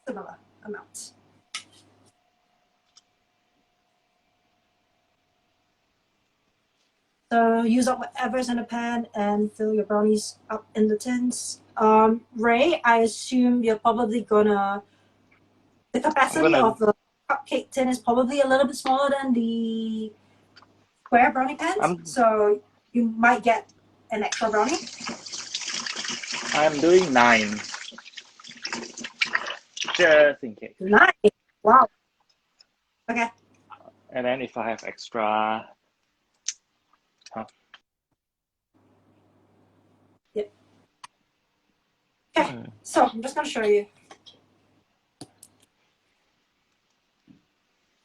similar amounts. So use up whatever's in the pan and fill your brownies up in the tins. Ray, I assume you're probably gonna, the capacity of the cupcake tin is probably a little bit smaller than the square brownie pans, so you might get an extra brownie. I'm doing 9. Just in case. 9. Wow. Okay. And then if I have extra... Yep. Okay, so I'm just going to show you.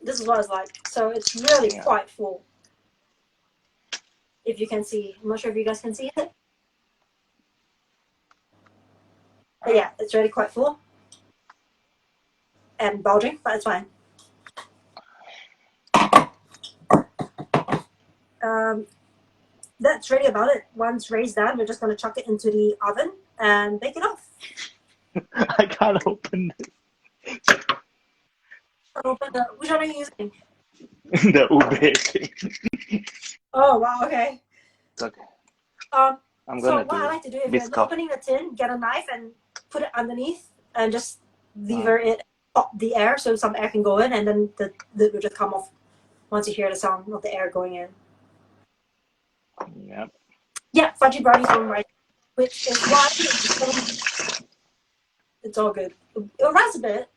This is what it's like. So it's really quite full. If you can see. I'm not sure if you guys can see it. But yeah, it's really quite full. And bulging, but it's fine. That's really about it. Once Ray's done, we're just going to chuck it into the oven and bake it off. I can't open this. Which one are you using? The ube thing. Oh, wow, okay. It's okay. So what I like to do, if you're opening the tin, get a knife and put it underneath and just lever it up the air so some air can go in, and then the lid will just come off once you hear the sound of the air going in. Yep. Yeah, fudgy brownies from right, which is why it's all good. It'll rise a bit,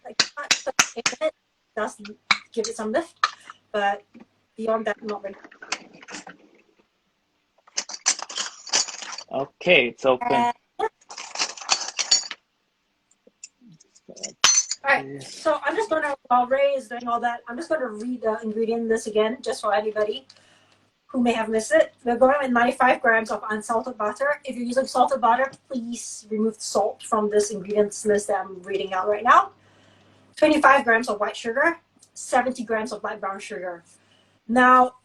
like it does give it some lift, but beyond that, not really. Okay, it's open. Alright, so I'm just gonna, while Ray is doing all that, I'm just gonna read the ingredient list again, just for anybody who may have missed it. We're going with 95 grams of unsalted butter. If you're using salted butter, please remove the salt from this ingredients list that I'm reading out right now. 25 grams of white sugar, 70 grams of light brown sugar. Now,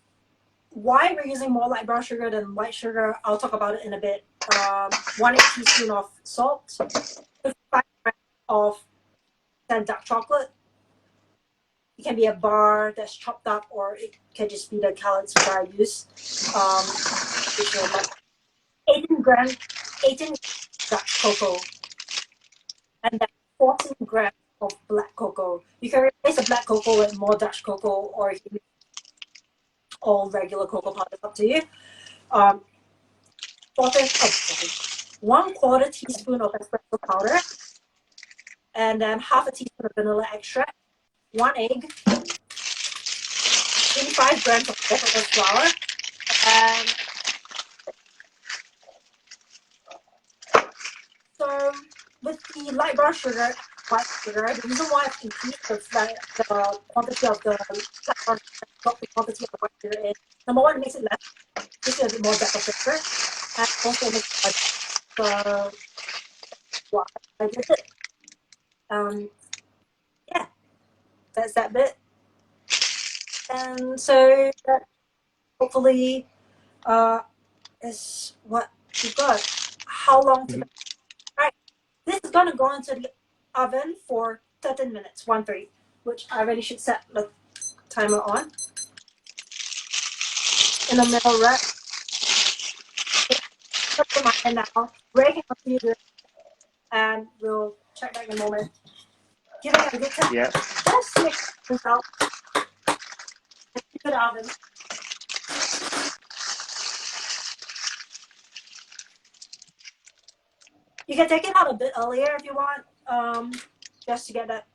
why we're using more light brown sugar than white sugar, I'll talk about it in a bit. 1 teaspoon of salt, 55 grams of dark chocolate. It can be a bar that's chopped up, or it can just be the calories which I use. Which are like 18 dark cocoa, and then 14 grams of black cocoa. You can replace the black cocoa with more Dutch cocoa, or you can use all regular cocoa powder. Up to you. 1/4 teaspoon of espresso powder, and then half a teaspoon of vanilla extract, 1 egg, 25 grams of coconut flour, and so with the light brown sugar, white sugar, the reason why I've increased the quantity of the light brown sugar, not the quantity of the white sugar is, number one, it makes it less, gives it a bit more depth of flavor, and also makes it why I did it. Yeah, that's that bit. And so that hopefully is what we've got. How long to bake? Alright, this is gonna go into the oven for 13 minutes, 1-3, which I really should set the timer on. In the middle rack. Now, Ray can continue this, and we'll check back in a moment. Give it a good time. Yeah. Just mix this out. Good oven. You can take it out a bit earlier if you want, just to get that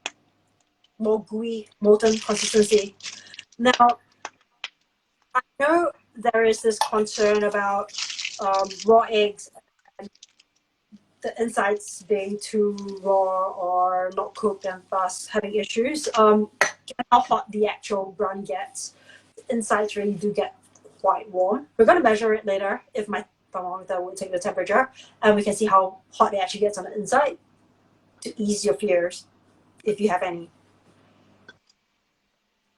more gooey, molten consistency. Now, I know there is this concern about raw eggs and the insides being too raw or not cooked and thus having issues. Given how hot the actual brownie gets, the insides really do get quite warm. We're going to measure it later if my thermometer will take the temperature, and we can see how hot it actually gets on the inside to ease your fears. if you have any.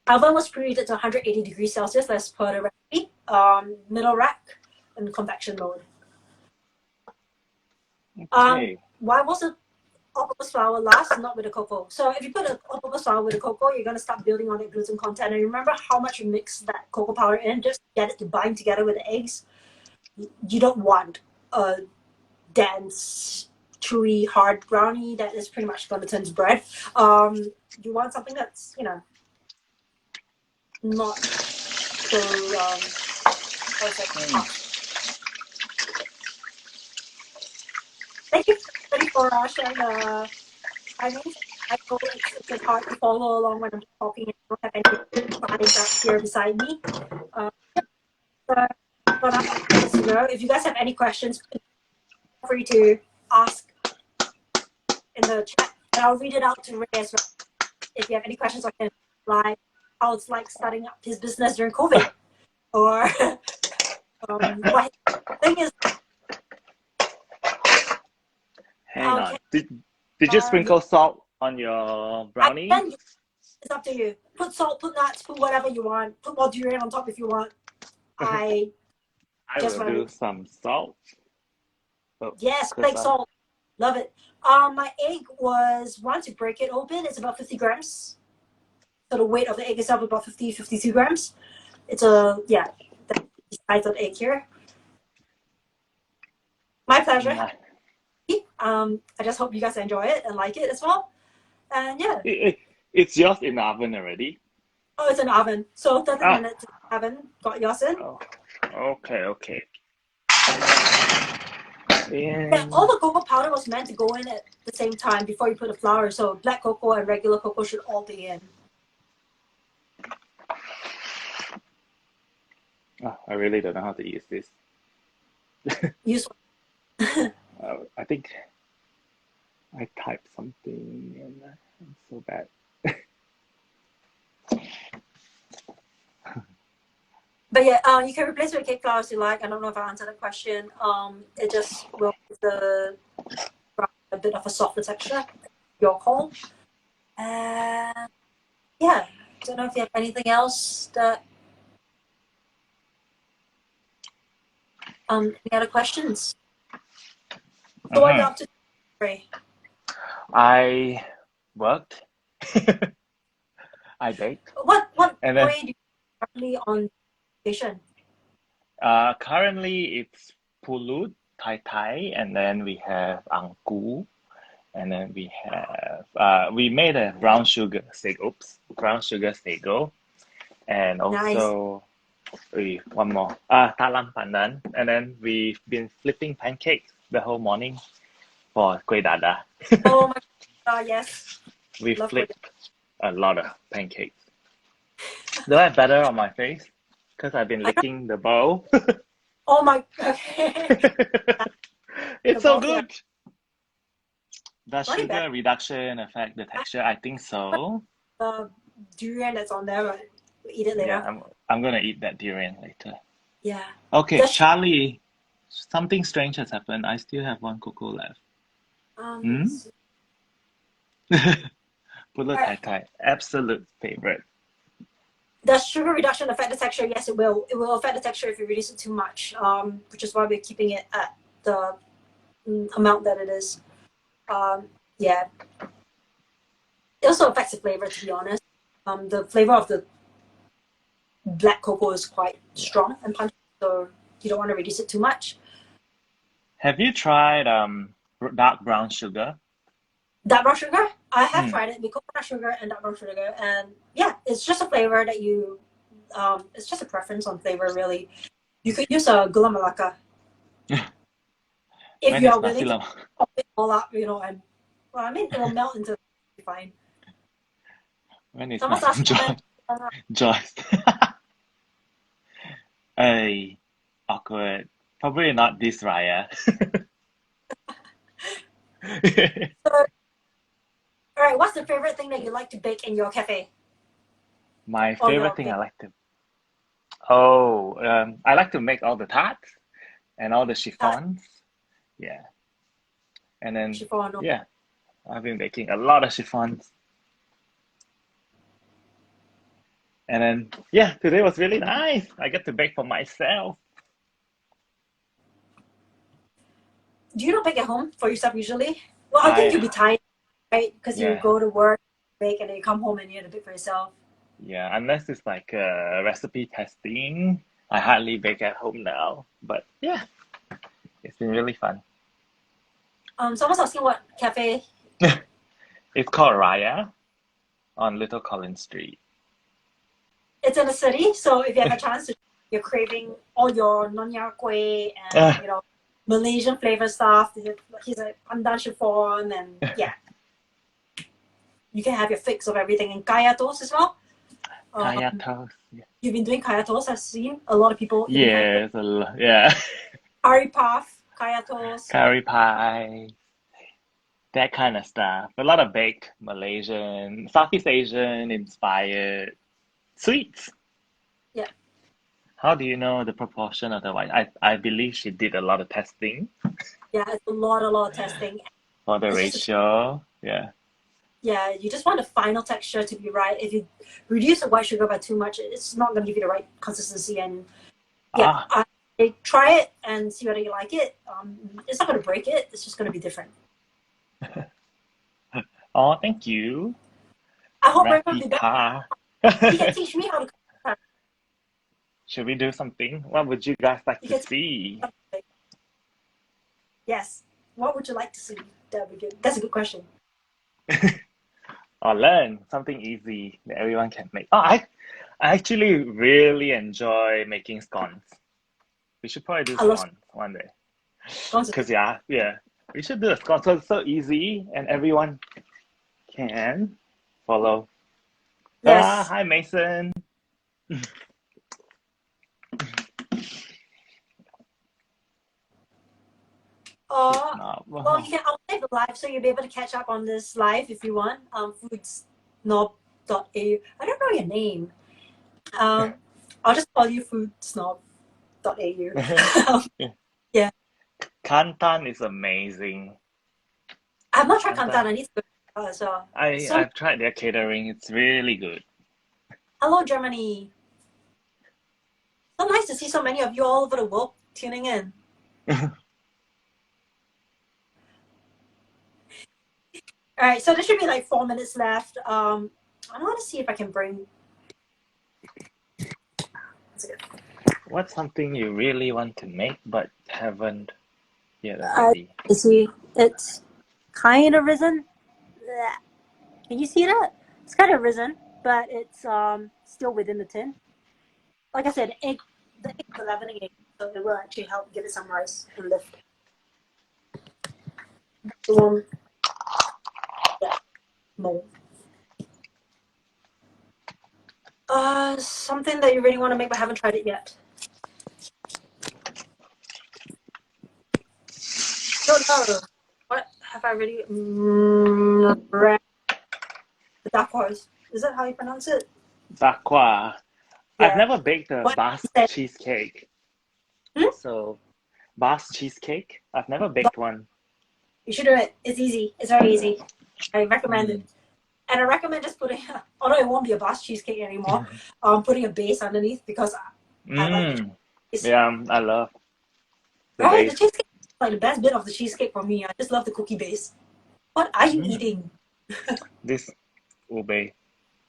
Oven was preheated to 180 degrees Celsius as per the recipe. Middle rack and convection mode. Okay. Why was it all-purpose flour last, not with the cocoa? So if you put an all-purpose flour with the cocoa, you're gonna start building on the gluten content. And remember how much you mix that cocoa powder in, just to get it to bind together with the eggs. You don't want a dense, chewy, hard brownie that is pretty much gonna turn to bread. You want something that's, you know, not so Thank you everybody for sharing the timings. I know it's a bit hard to follow along when I'm talking. I don't have any slides up here beside me. But if you guys have any questions, feel free to ask in the chat, and I'll read it out to Ray as well. If you have any questions, I can reply how it's like starting up his business during COVID, or what thing is. Hang on. Did you sprinkle salt on your brownie? It's up to you. Put salt, put nuts, put whatever you want. Put more durian on top if you want. I will do some salt. Oh, yes, flake salt. Love it. My egg was, once you break it open, it's about 50 grams. So the weight of the egg itself is about 52 grams. It's the size of the egg here. My pleasure. Nice. I just hope you guys enjoy it and like it as well. And yeah. It's yours in the oven already? Oh, it's in the oven. So 30 minutes in the oven. Got yours in. Oh, okay. Yeah, all the cocoa powder was meant to go in at the same time before you put the flour. So black cocoa and regular cocoa should all be in. Oh, I really don't know how to use this. Use I think I typed something and I'm so bad. But yeah, you can replace it with cake flour if you like. I don't know if I answered the question. It just will give the a bit of a softer texture. Your call. And yeah, don't know if you have anything else that. Any other questions? So what are you up to today? I worked. I baked. What and way do you currently on vacation? Currently it's pulut, Thai, and then we have angku, and then we have we made a brown sugar sago, and also one more talam pandan, and then we've been flipping pancakes the whole morning for kueh dada. Oh my god, yes. We flipped a lot of pancakes. Do I have butter on my face? Because I've been licking the bowl. Oh my, okay. It's so good. Does sugar reduction affect the texture? I think so. The durian that's on there, but we'll eat it later. Yeah, I'm gonna eat that durian later. Yeah. Okay, Charlie, something strange has happened. I still have one cocoa left. Pulut Thai, absolute favorite. Does sugar reduction affect the texture? Yes, it will. It will affect the texture if you reduce it too much, which is why we're keeping it at the amount that it is. Yeah. It also affects the flavor, to be honest. The flavor of the black cocoa is quite strong and punchy, so you don't want to reduce it too much. Have you tried dark brown sugar? Dark brown sugar? I have tried it with coconut sugar and dark brown sugar, and yeah, it's just a flavor that you. It's just a preference on flavor, really. You could use a gula melaka if you are willing to pop it all up, you know, and well, I mean, it'll melt into fine. When is Joyce? Hey, awkward. Probably not this Raya. So, all right, what's the favorite thing that you like to bake in your cafe? My favorite thing I like to. Oh, I like to make all the tarts and all the chiffons. Yeah. And then, yeah, I've been baking a lot of chiffons. And then, yeah, today was really nice. I get to bake for myself. Do you not bake at home for yourself usually? Well, I think I, you'll be tired, right? Because you yeah, go to work, bake, and then you come home and you have to bake for yourself. yeah, unless it's like recipe testing, I hardly bake at home now. But yeah, it's been really fun. Someone's asking what cafe. It's called Raya on Little Collins Street. It's in the city, so if you have a chance to, you're craving all your nonya kueh and Uh, Malaysian flavor stuff. He's a pandan chiffon, and yeah, you can have your fix of everything. And kaya toast as well. Kaya Um, toast. Yeah, you've been doing kaya toast. I've seen a lot of people eating kaya toast. yes, a lot. Yeah. Curry puff, kaya toast. Curry pie, that kind of stuff. A lot of baked Malaysian, Southeast Asian inspired sweets. Yeah, How do you know the proportion of the white? I believe she did a lot of testing yeah, it's a lot of testing. for the It's just ratio. Yeah. yeah, you just want the final texture to be right. If you reduce the white sugar by too much, it's not going to give you the right consistency. And yeah, Ah, I try it and see whether you like it. It's not going to break it. It's just going to be different. oh, thank you. I hope Raymond will be back. Rapita. He can teach me how to cook. Should we do something? What would you guys like He to can see? teach. Yes. What would you like to see? That would be good. That's a good question. Or learn something easy that everyone can make. Oh, I actually really enjoy making scones. We should probably do I love scones one day. scones. Cause yeah, we should do a scone. So it's so easy and everyone can follow. Ah, Yes. hi Mason. Well, you can update the live, so you'll be able to catch up on this live if you want. Foodsnob.au. I don't know your name. I'll just call you foodsnob.au. Yeah. Kantan is amazing. I've not tried Kantan. Kantan. I need to go as well. I've tried their catering. It's really good. Hello, Germany. So nice to see so many of you all over the world tuning in. All right, so there should be like 4 minutes left. I want to see if I can bring. What's something you really want to make but haven't yet already? You see, it's kind of risen. Can you see that? It's kind of risen, but it's still within the tin. Like I said, the egg is 11 again, so it will actually help give it some rise and lift. Yeah, more. Something that you really want to make but haven't tried it yet. Don't know. What have I really? The dark horse. Is that how you pronounce it? Bakwa. I've Yeah. never baked a What Basque you said? cheesecake. Hmm? So, Basque cheesecake? I've never baked one. You should do it. It's easy. It's very easy. I recommend it. Mm. And I recommend just putting, although it won't be a Basque cheesecake anymore, putting a base underneath because I like the cheese. Yeah, I love the Right? The base. cheesecake is like the best bit of the cheesecake for me. I just love the cookie base. What are you eating? This ube.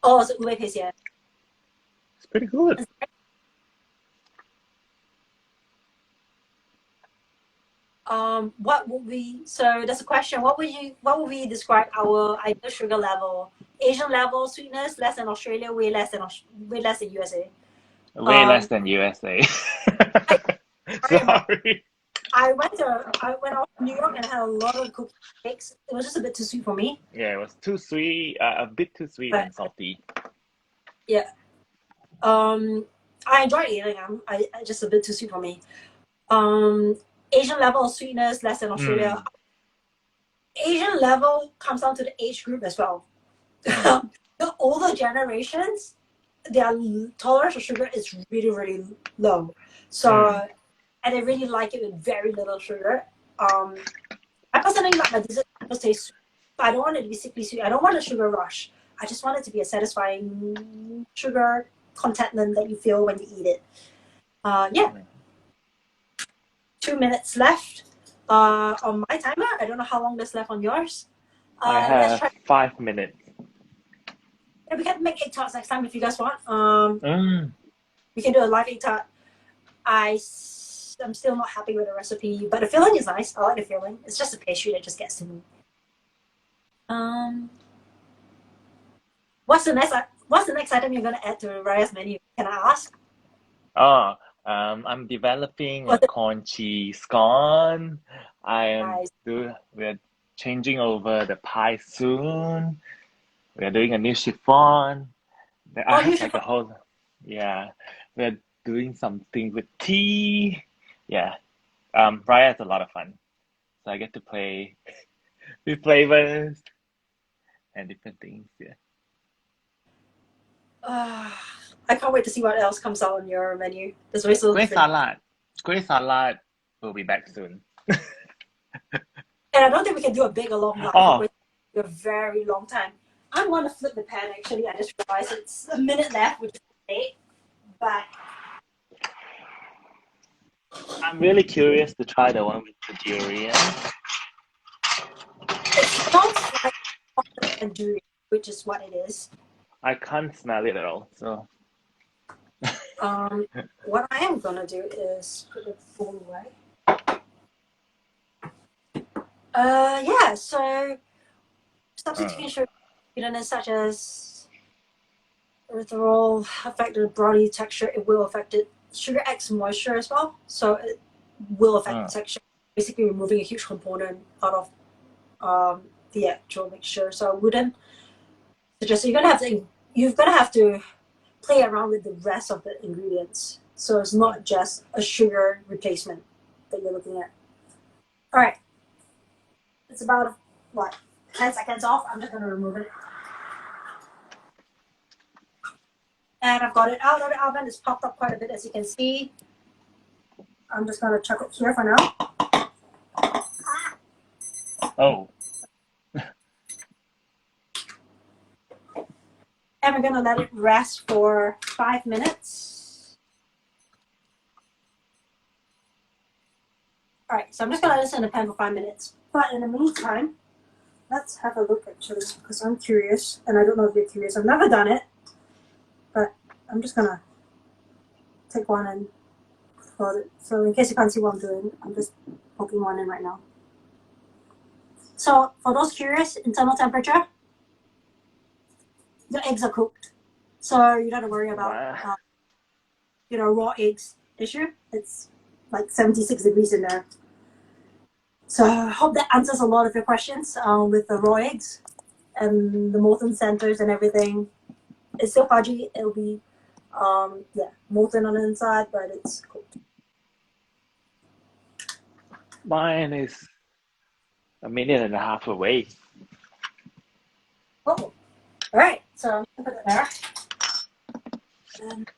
Oh, it's ube paste, yeah. It's pretty good. What would we? So that's a question. What would we describe our ideal sugar level? Asian level sweetness less than Australia, way less than USA. Way less than USA. Sorry. I went off to New York and I had a lot of cookie cakes. It was just a bit too sweet for me. Yeah, it was too sweet, a bit too sweet and salty. Yeah. I enjoyed eating them. I just a bit too sweet for me. Asian level of sweetness less than Australia. Asian level comes down to the age group as well. The older generations, their tolerance of sugar is really, really low. So, and they really like it with very little sugar. I personally like my dessert to taste sweet, but I don't want it to be sickly sweet. I don't want a sugar rush. I just want it to be a satisfying sugar contentment that you feel when you eat it. Yeah. 2 minutes left on my timer. I don't know how long there's left on yours. I Let's have try. 5 minutes. Yeah, we can make egg tarts next time if you guys want. Mm. We can do a live egg tart. I'm still not happy with the recipe, but the filling is nice. I like the filling. It's just a pastry that just gets to me. What's the next item you're gonna add to Raya's menu? Can I ask? Oh, I'm developing a corn cheese scone. Nice. We're changing over the pie soon. We're doing a new chiffon. I new have like a whole, yeah. We're doing something with tea. Yeah. Raya has a lot of fun. So I get to play with flavors and different things. Yeah. I can't wait to see what else comes out on your menu. There's always so Kueh different. salad. Kueh salad will be back soon. And I don't think we can do a big or long live Oh. for a very long time. I want to flip the pan actually. I just realized it's a minute left, which is late. But I'm really curious to try the one with the durian. it smells like chocolate and durian, which is what it is. I can't smell it at all. So What I am gonna do is put the phone away. Yeah. So substituting sugar sweeteners such as erythritol affect the brownie texture. It will affect it. Sugar adds moisture as well, so it will affect the texture. Basically, removing a huge component out of the actual mixture. So I wouldn't suggest you're gonna have to play around with the rest of the ingredients. So it's not just a sugar replacement that you're looking at. All right, it's about what 10 seconds off. I'm just gonna remove it. And I've got it out of the oven. It's popped up quite a bit, as you can see. I'm just going to chuck it here for now. Oh. And we're going to let it rest for 5 minutes. All right, so I'm just going to let this in the pan for 5 minutes. But in the meantime, let's have a look actually, because I'm curious, and I don't know if you're curious. I've never done it, but I'm just going to take one and float it. So in case you can't see what I'm doing, I'm just poking one in right now. So for those curious, internal temperature, the eggs are cooked. So you don't have to worry about, raw eggs issue. It's like 76 degrees in there. So I hope that answers a lot of your questions with the raw eggs and the molten centers and everything. It's still fudgy. It'll be, molten on the inside, but it's cooked. Mine is 1.5 minutes away. Oh, all right. So I'm gonna put it there. And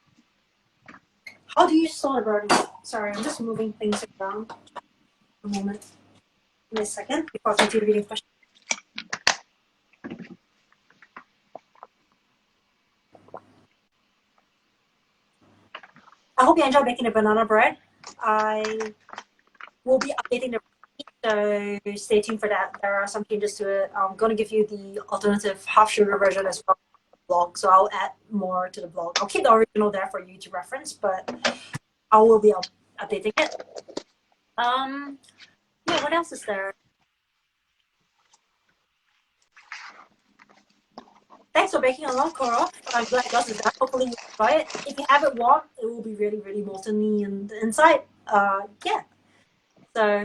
how do you store the brownies? Sorry, I'm just moving things around. A moment. Give me a second before I continue reading questions. I hope you enjoy making the banana bread. I will be updating the recipe, so stay tuned for that. There are some changes to it. I'm going to give you the alternative half sugar version as well on the blog, so I'll add more to the blog. I'll keep the original there for you to reference, but I will be updating it. Yeah, what else is there? Thanks for baking along, Cora. I'm glad yours is done. Hopefully you enjoy it. If you have it warm, it will be really, really molten in the inside. Yeah. So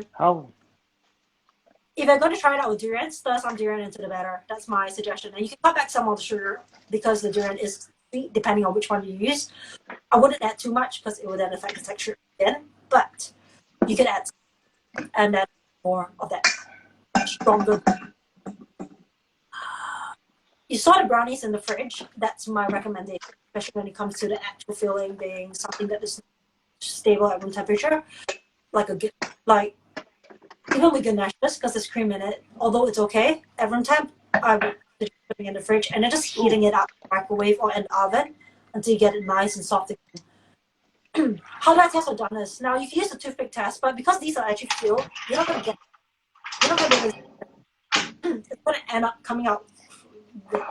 if you're going to try it out with durian, stir some durian into the batter. That's my suggestion. And you can cut back some of the sugar because the durian is sweet, depending on which one you use. I wouldn't add too much because it would then affect the texture again. But you can add some, and then more of that stronger. You store the brownies in the fridge. That's my recommendation, especially when it comes to the actual filling being something that is stable at room temperature, even with ganaches, because there's cream in it. Although it's okay at room temp, I would suggest putting it in the fridge and then just heating it up in the microwave or in the oven until you get it nice and soft again. How do I test for doneness? Now you can use the toothpick test, but because these are actually filled, you're not gonna be able to, it's gonna end up coming out with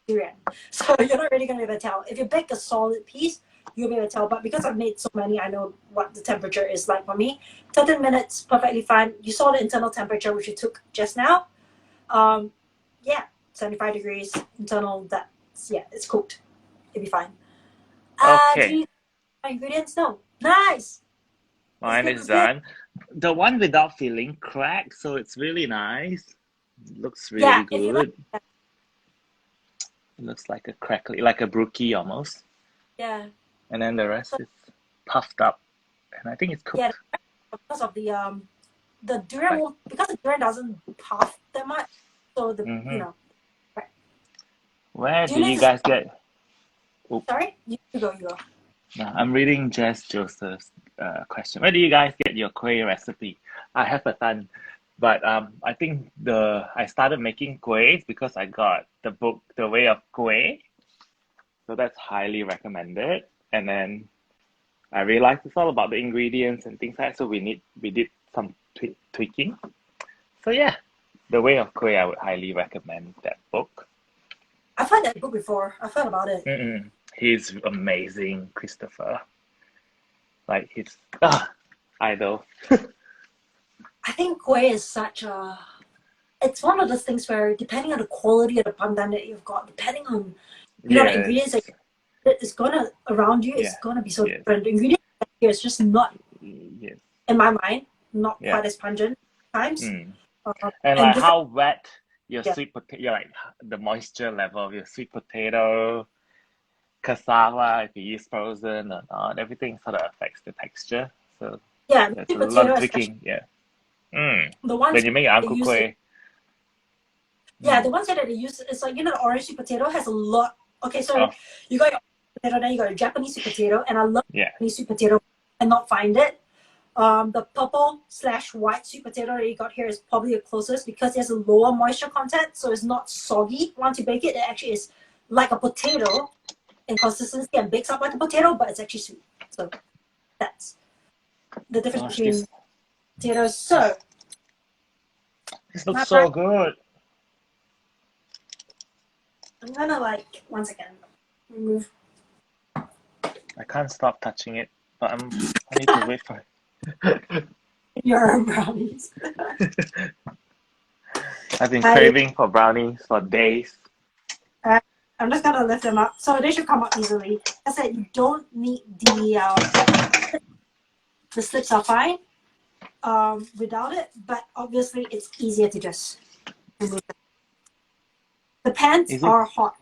durian. So you're not really gonna be able to tell. If you bake a solid piece, you'll be able to tell. But because I've made so many, I know what the temperature is like for me. 13 minutes, perfectly fine. You saw the internal temperature, which you took just now. Yeah, 75 degrees internal. It's cooked. It'll be fine. Do you need my ingredients? No. Nice. Mine is done. The one without filling cracked, so it's really nice. It looks really If you good. like, It looks like a crackly, like a brookie almost. yeah. And then the rest is puffed up, and I think it's cooked. Yeah, because of the durian because the durian doesn't puff that much, so you know. Right. Where do you guys get? Sorry, you go. No, I'm reading Jess Joseph's question. Where do you guys get your kueh recipe? I have a ton, but I think I started making kuehs because I got the book The Way of Kueh, so that's highly recommended. And then I realized it's all about the ingredients and things like that, so we did some tweaking. So yeah, The Way of Kueh, I would highly recommend that book. I've heard that book before. I've heard about it. He's amazing, Christopher. Like he's idol. I think kueh is it's one of those things where depending on the quality of the pandan that you've got, depending on the ingredients that is gonna around you, it's gonna be so different. The ingredients here is just not, in my mind, not quite as pungent at times. And like how wet your sweet potato, like the moisture level of your sweet potato, cassava, if you use frozen or not, everything sort of affects the texture. So there's a lot of tweaking. The ones when you make your kueh. The ones that they use, it's like, the orange sweet potato has a lot. Okay, so you got your potato, then you got your Japanese sweet potato, and I love Japanese sweet potato and not find it. The purple/white sweet potato that you got here is probably the closest because it has a lower moisture content, so it's not soggy. Once you bake it, it actually is like a potato in consistency and bakes up like a potato, but it's actually sweet. So that's the difference between potatoes. So this looks so good. I'm gonna one second, remove. I can't stop touching it, but I need to wait for it. Your brownies. I've been craving for brownies for days. I'm just gonna lift them up, so they should come up easily. As I said, you don't need the slips are fine without it, but obviously it's easier to just remove them. The pans are hot,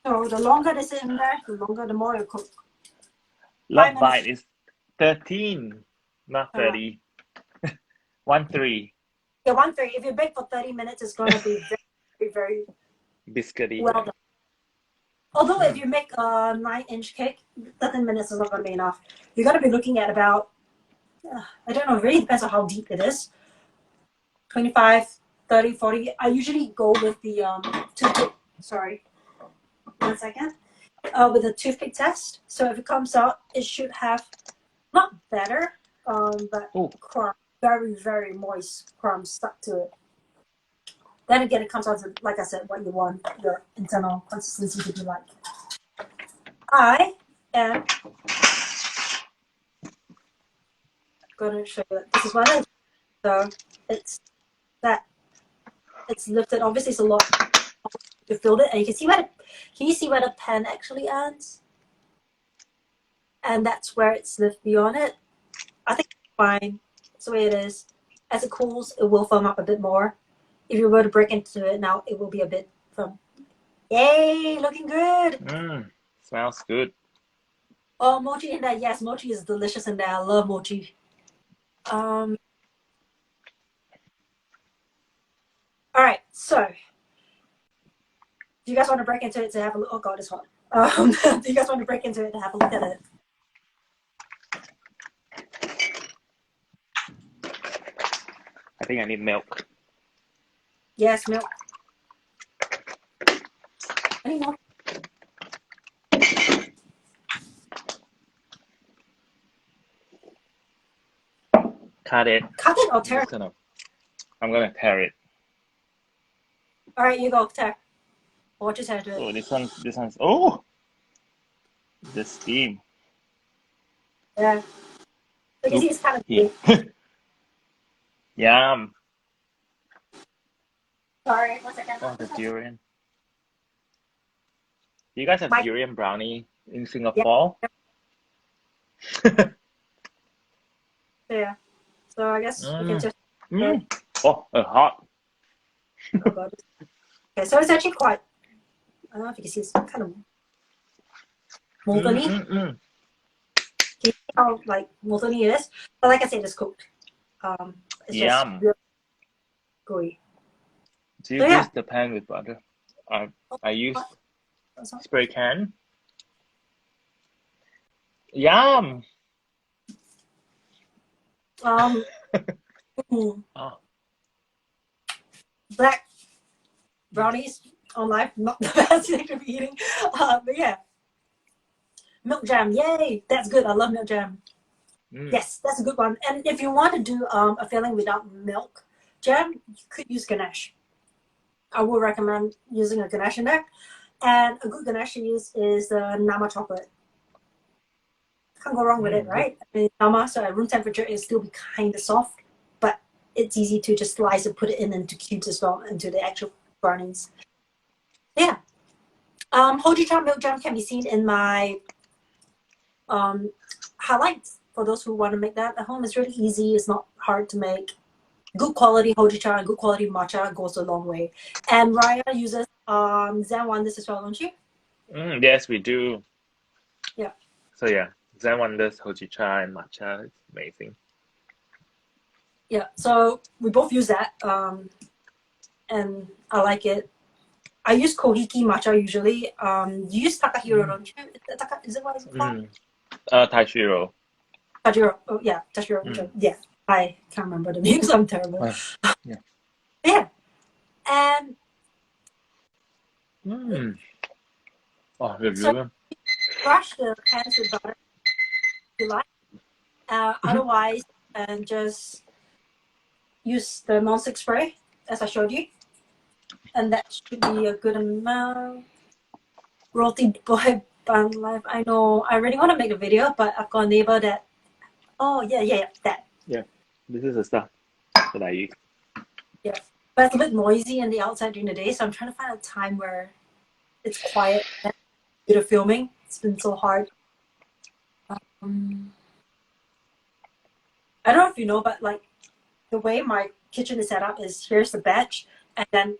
so the longer they sit in there, the more you cook. Love bite is 13, not 30. 1-3. Yeah, 1-3. If you bake for 30 minutes, it's going to be very, very biscuity. Well done. Although if you make a 9-inch cake, 13 minutes is not going to be enough. You're going to be looking at about, I don't know, it really depends on how deep it is. 25, 30, 40. I usually go with the toothpick. Sorry. 1 second. With the toothpick test. So if it comes out, it should have not better, but crumb, very, very moist crumbs stuck to it. Then again, it comes out to, like I said, what you want your internal consistency to be like. I am going to show you that this is what I do. So it's lifted. Obviously, it's a lot. You filled it, and you can see where the pen actually ends, and that's where it's lifted beyond it. I think it's fine. That's the way it is. As it cools, it will firm up a bit more. If you were to break into it now, it will be a bit firm. Yay! Looking good. Smells good. Oh, mochi in there. Yes, mochi is delicious in there. I love mochi. All right, so do you guys want to break into it to have a look? Oh God, it's hot. Do you guys want to break into it to have a look at it? I think I need milk. Yes, milk. Any more? Cut it. Cut it or I'm tear just it? I'm gonna tear it. All right, you go tear. Or just tear to it. Oh, this one's, oh! The steam. Yeah. So you can see it's kind of Here. big. Yum. Sorry, 1 second. Oh, the durian. Do you guys have My- durian brownie in Singapore? Yeah. So I guess we can just. Oh, hot. Oh God. Okay, so it's actually quite. I don't know if you can see. It's kind of moldy. Can you see how like moldy it is? But like I said, it's cooked. It's just Yum. real gooey. Do you So, yeah. grease the pan with butter? I use spray can. Yum. Oh. Black brownies on life, not the best thing to be eating. But yeah. Milk jam, yay! That's good. I love milk jam. Yes, that's a good one. And if you want to do a filling without milk jam, you could use ganache. I would recommend using a ganache in there. And a good ganache to use is the Nama chocolate. Can't go wrong with it, right? I mean, Nama, so at room temperature, it'll still be kind of soft, but it's easy to just slice and put it in into cubes as well, into the actual brownies. Yeah. Hojicha milk jam can be seen in my highlights for those who want to make that at home. It's really easy. It's not hard to make. Good quality hojicha and good quality matcha goes a long way. And Raya uses Zen Wonders as well, don't you? Yes, we do. Yeah. So yeah, Zen Wonders, hojicha, and matcha. It's amazing. Yeah. So we both use that, and I like it. I use Kohiki matcha usually. You use Takahiro, don't you? Is it what it's called? Taishiro. Tajiro. Oh yeah, Tajiro. Yeah. I can't remember the names. I'm terrible. Yeah. Yeah. And oh, the so durian. brush the pans with butter if you like. Otherwise, and just use the non-stick spray as I showed you, and that should be a good amount. Roti boy bun life. I know. I really want to make a video, but I've got a neighbor that. Oh yeah, that. Yeah, this is the stuff that I use. Yeah, but it's a bit noisy in the outside during the day, so I'm trying to find a time where it's quiet and do the filming. It's been so hard. I don't know if you know, but like the way my kitchen is set up is here's the bench, and then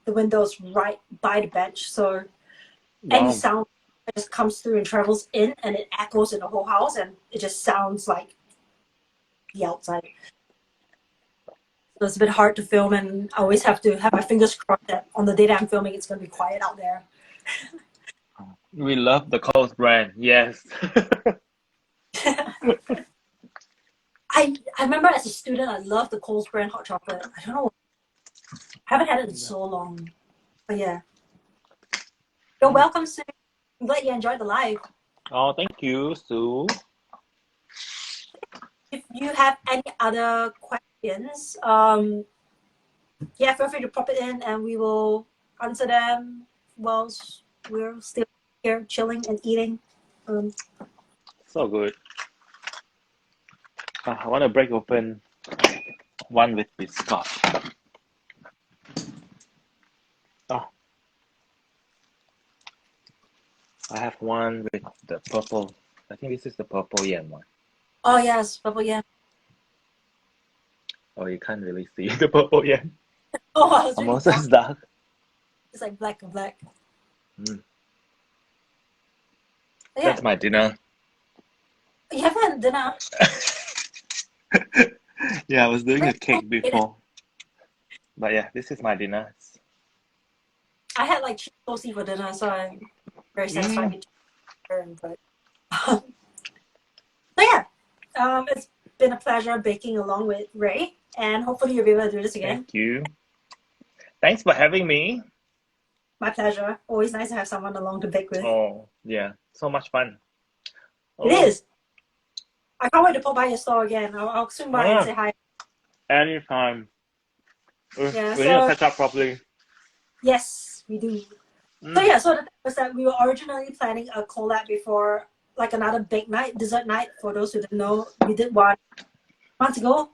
the window's right by the bench, so any sound just comes through and travels in, and it echoes in the whole house, and it just sounds like the outside. So it's a bit hard to film, and I always have to have my fingers crossed that on the day that I'm filming, it's going to be quiet out there. We love the Coles brand, yes. I remember as a student, I loved the Coles brand hot chocolate. I don't know. I haven't had it in so long. But yeah. You're welcome, Sue. I'm glad you enjoyed the live. Oh, thank you, Sue. If you have any other questions, yeah, feel free to pop it in and we will answer them whilst we're still here chilling and eating. So good. I want to break open one with biscuit. Oh. I have one with the purple. I think this is the purple yam one. Oh yes, purple yam. Oh, you can't really see the purple yam. Oh, it's Almost really as dark. It's like black and black. Yeah. That's my dinner. You haven't had dinner? Yeah, I was doing a cake before. But yeah, this is my dinner. I had like cheese toasty for dinner, so I'm very satisfied with it. But so yeah, it's been a pleasure baking along with Ray, and hopefully you'll be able to do this again. Thank you. Thanks for having me. My pleasure. Always nice to have someone along to bake with. Oh, yeah. So much fun. It is. I can't wait to pop by your store again. I'll swing by and Yeah. say hi. Anytime. We Yeah, we need to so catch up properly. yes, we do. So Mm. yeah, so the thing was that we were originally planning a collab before, like another big night, dessert night. For those who didn't know, we did one months ago,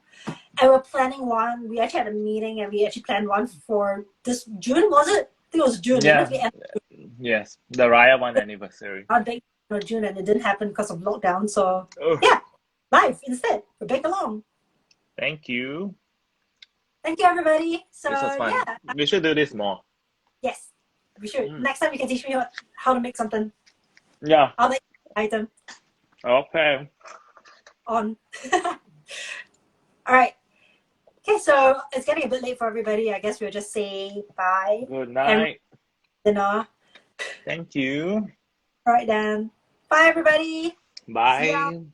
and we're planning one. We actually had a meeting, and we actually planned one for this June. Was it? I think it was June. Yeah. We Yes. The Raya one anniversary. our big for June, and it didn't happen because of lockdown. So Oh, yeah, live instead. We baked along. thank you. Thank you, everybody. So This was fun. yeah, We should do this more. yes, we should. Mm. Next time you can teach me how to make something. Yeah. I'll make an item Okay. on. All right. Okay, so it's getting a bit late for everybody. I guess we'll just say bye Good and night. dinner. Thank you. All right then. Bye, everybody. See ya. Bye.